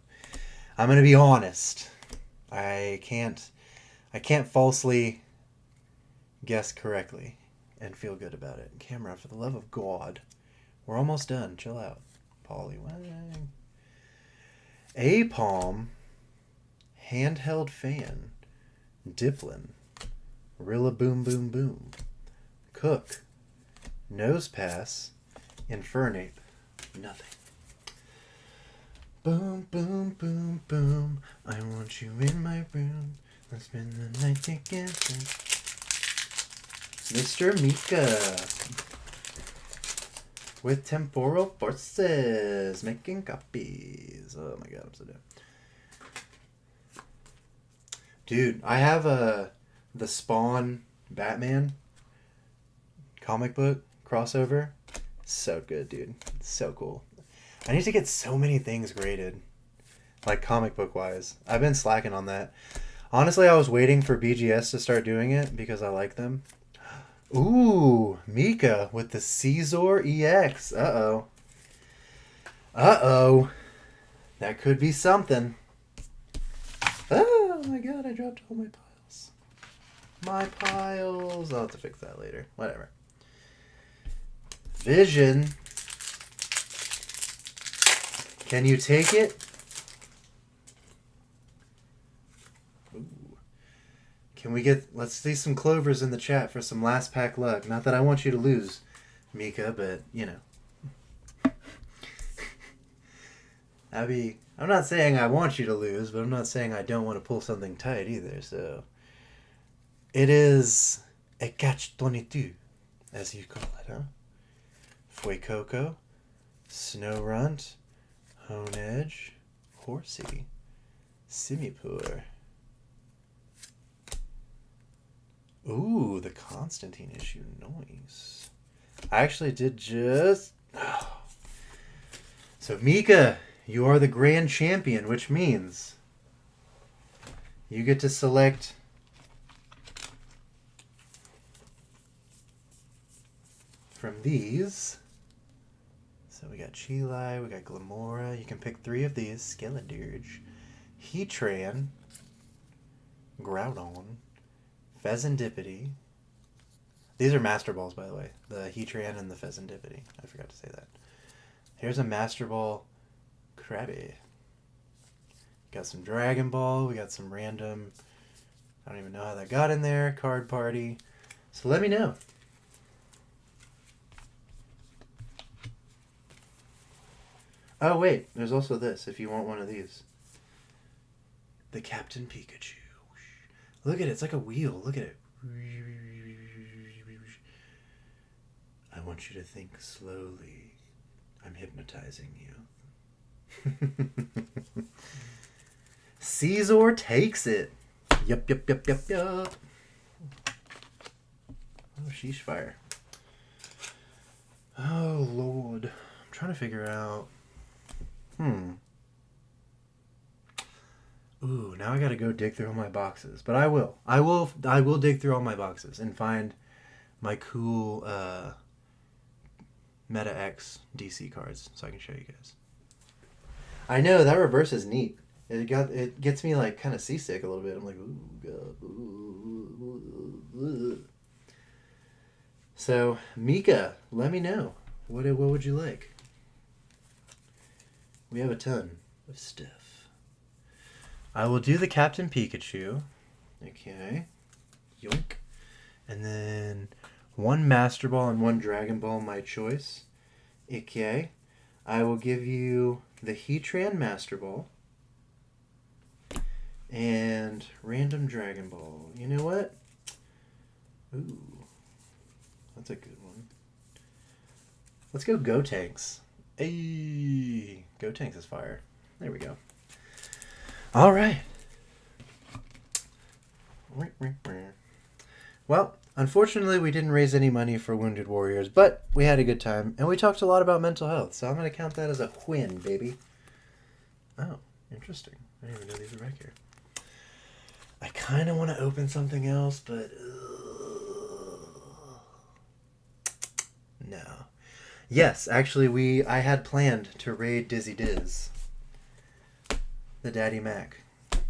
I'm gonna be honest. I can't falsely guess correctly and feel good about it. Camera, for the love of God. We're almost done. Chill out. Polywang. A-Palm. Handheld Fan. Diplin. Rilla Boom Boom Boom. Cook. Nose Pass. Infernape. Nothing. Boom, boom, boom, boom. I want you in my room. Let's spend the night together. Mr. Mika. With Temporal Forces. Making copies. Oh my god, I'm so dumb. Dude, I have the Spawn Batman comic book crossover. So good, dude. So cool. I need to get so many things graded. Like comic book wise. I've been slacking on that. Honestly, I was waiting for BGS to start doing it because I like them. Ooh, Mika with the Caesar EX. Uh-oh. Uh-oh. That could be something. Oh my god, I dropped all my piles. My piles. I'll have to fix that later. Whatever. Vision. Can you take it? Ooh. Can we get... Let's see some clovers in the chat for some last pack luck. Not that I want you to lose, Mika, but, you know. I'm not saying I want you to lose, but I'm not saying I don't want to pull something tight either, so... It is a catch-22, as you call it, huh? Fuecoco, Snow Runt, Hone Edge, Horsey, Simipour. Ooh, the Constantine issue. Nice. I actually did just... So, Mika, you are the grand champion, which means you get to select from these. So we got Chili, we got Glamora. You can pick 3 of these. Skeledirge, Heatran, Groudon, Pheasantipity. These are Master Balls, by the way. The Heatran and the Pheasantipity. I forgot to say that. Here's a Master Ball Krabby. Got some Dragon Ball. We got some random... I don't even know how that got in there. Card Party. So let me know. Oh, wait. There's also this, if you want one of these. The Captain Pikachu. Look at it. It's like a wheel. Look at it. I want you to think slowly. I'm hypnotizing you. Caesar takes it. Yup, yup, yup, yup, yup. Oh, sheesh fire. Oh, Lord. I'm trying to figure out... Ooh, now I gotta go dig through all my boxes. But I will. I will dig through all my boxes and find my cool Meta X DC cards so I can show you guys. I know, that reverse is neat. It gets me like kind of seasick a little bit. I'm like, ooh, God, ooh. So, Mika, let me know. What would you like? We have a ton of stuff. I will do the Captain Pikachu. Okay. Yoink. And then one Master Ball and one Dragon Ball, my choice. Okay. I will give you the Heatran Master Ball. And random Dragon Ball. You know what? Ooh. That's a good one. Let's go Gotenks. Hey, Gotenks is fire. There we go. All right. Well, unfortunately, we didn't raise any money for Wounded Warriors, but we had a good time, and we talked a lot about mental health, so I'm going to count that as a win, baby. Oh, interesting. I didn't even know these were back here. I kind of want to open something else, but... no. Yes, actually, I had planned to raid Dizzy Diz. The Daddy Mac.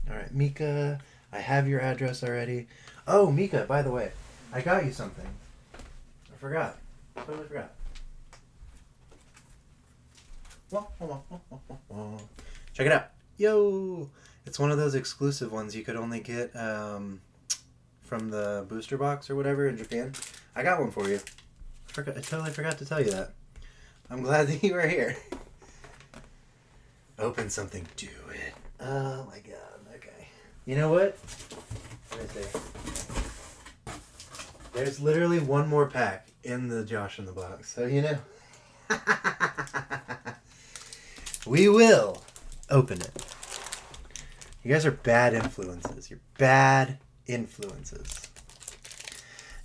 Alright, Mika, I have your address already. Oh, Mika, by the way, I got you something. I forgot. Totally forgot. Check it out. Yo! It's one of those exclusive ones you could only get from the booster box or whatever in Japan. I got one for you. I totally forgot to tell you that. I'm glad that you were here. Open something, do it. Oh my god, okay. You know what? Let me see. There's literally one more pack in the Josh in the Box, so you know. We will open it. You guys are bad influences. You're bad influences.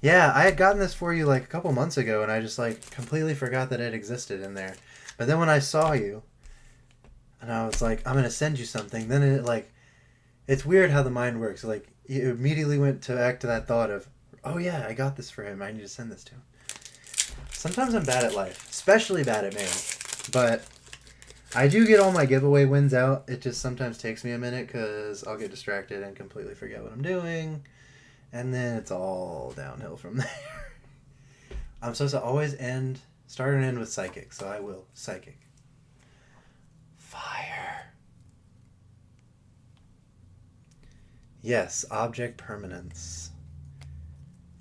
Yeah, I had gotten this for you like a couple months ago, and I just like completely forgot that it existed in there. But then when I saw you, and I was like, I'm going to send you something, then it like, it's weird how the mind works. Like, you immediately went to act to that thought of, oh yeah, I got this for him. I need to send this to him. Sometimes I'm bad at life, especially bad at mail. But I do get all my giveaway wins out. It just sometimes takes me a minute because I'll get distracted and completely forget what I'm doing. And then it's all downhill from there. I'm supposed to always start and end with psychic, so I will. Psychic. Fire. Yes, object permanence.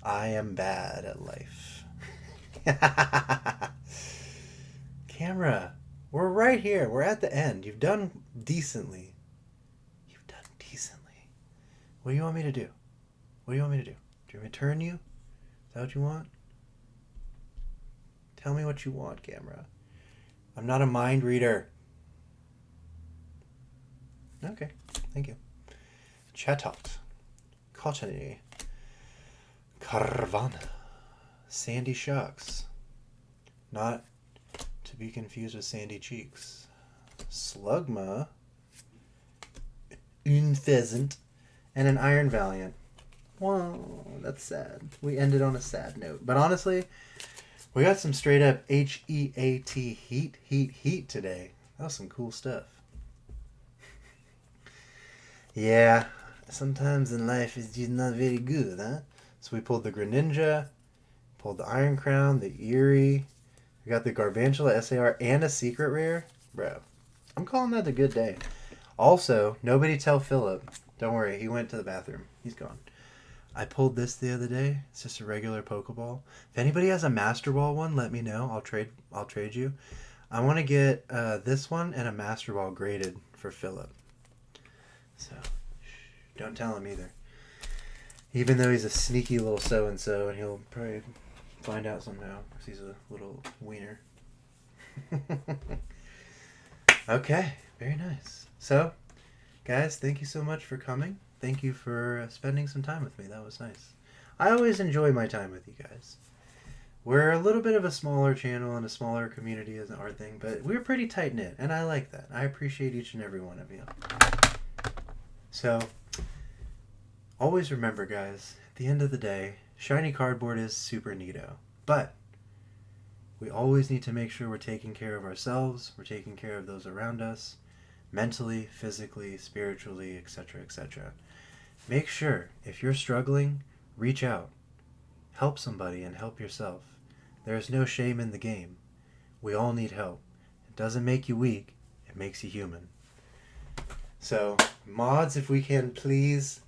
I am bad at life. Camera, we're right here. We're at the end. You've done decently. You've done decently. What do you want me to do? What do you want me to do? Do you want me to turn you? Is that what you want? Tell me what you want, camera. I'm not a mind reader. Okay, thank you. Chatot. Cottony. Carvana. Sandy Shocks. Not to be confused with Sandy Cheeks. Slugma. Un Pheasant. And an Iron Valiant. Whoa, that's sad. We ended on a sad note. But honestly, we got some straight up HEAT heat today. That was some cool stuff. Yeah, sometimes in life it's just not very good, huh? So we pulled the Greninja, pulled the Iron Crown, the Eerie. We got the Garvantula SAR and a secret rare. Bro, I'm calling that a good day. Also, nobody tell Philip. Don't worry, he went to the bathroom. He's gone. I pulled this the other day. It's just a regular Pokeball. If anybody has a Master Ball one, let me know. I'll trade you. I want to get this one and a Master Ball graded for Philip. So, don't tell him either. Even though he's a sneaky little so-and-so, and he'll probably find out somehow because he's a little wiener. Okay, very nice. So, guys, thank you so much for coming. thank you for spending some time with me. That was nice. I always enjoy my time with you guys. We're a little bit of a smaller channel and a smaller community as an art thing, but we're pretty tight-knit, and I like that. I appreciate each and every one of you. So, always remember, guys, at the end of the day, shiny cardboard is super neato. But we always need to make sure we're taking care of ourselves, we're taking care of those around us, mentally, physically, spiritually, etc., etc. Make sure, if you're struggling, reach out. Help somebody and help yourself. There is no shame in the game. We all need help. It doesn't make you weak, it makes you human. So, mods, if we can please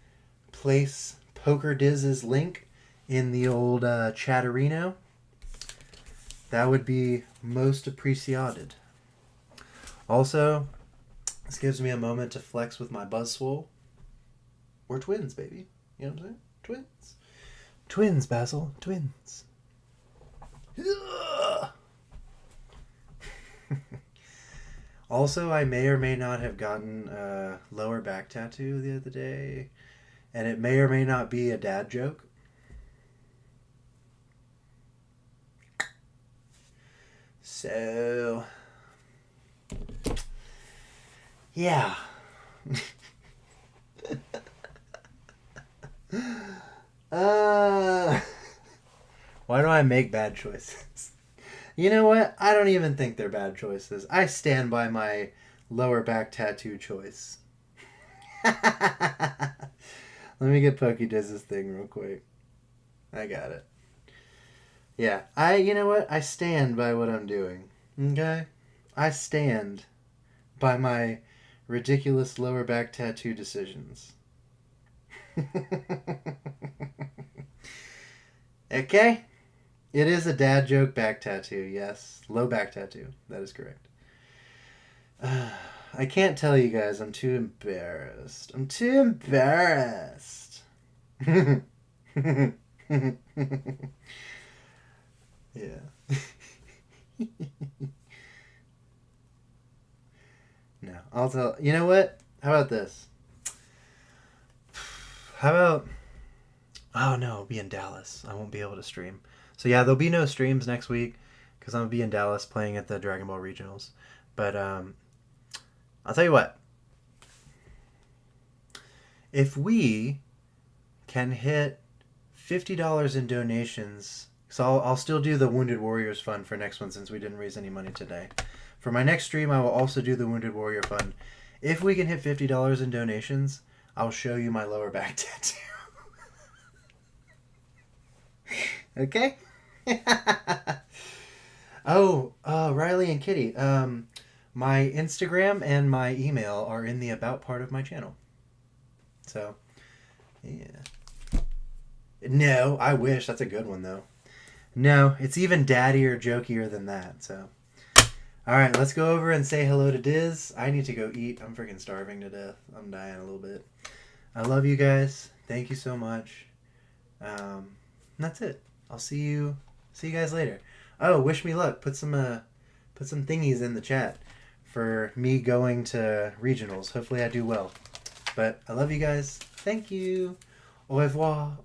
place PokerDiz's link in the old chatterino, that would be most appreciated. Also, this gives me a moment to flex with my buzz swole. We're twins, baby. You know what I'm saying? Twins. Twins, Basil. Twins. Also, I may or may not have gotten a lower back tattoo the other day, and it may or may not be a dad joke. So, yeah. Why do I make bad choices? You know what? I don't even think they're bad choices. I stand by my lower back tattoo choice. Let me get PokerDiz's thing real quick. I got it. Yeah, you know what? I stand by what I'm doing. Okay? I stand by my ridiculous lower back tattoo decisions. Okay? It is a dad joke back tattoo, yes. Low back tattoo. That is correct. I can't tell you guys. I'm too embarrassed. I'm too embarrassed. Yeah. No, I'll tell. You know what? How about this? How about... Oh no, I'll be in Dallas. I won't be able to stream. So yeah, there'll be no streams next week because I'm going to be in Dallas playing at the Dragon Ball Regionals. But I'll tell you what. If we can hit $50 in donations, so I'll still do the Wounded Warriors Fund for next one since we didn't raise any money today. For my next stream, I will also do the Wounded Warrior Fund. If we can hit $50 in donations, I'll show you my lower back tattoo. Okay? Riley and Kitty. My Instagram and my email are in the about part of my channel. So, yeah. No, I wish. That's a good one, though. No, it's even daddier, jokier than that, so. Alright, let's go over and say hello to Diz. I need to go eat. I'm freaking starving to death. I'm dying a little bit. I love you guys. Thank you so much. That's it. I'll see you guys later. Oh, wish me luck. Put some thingies in the chat for me going to regionals. Hopefully I do well. But I love you guys. Thank you. Au revoir.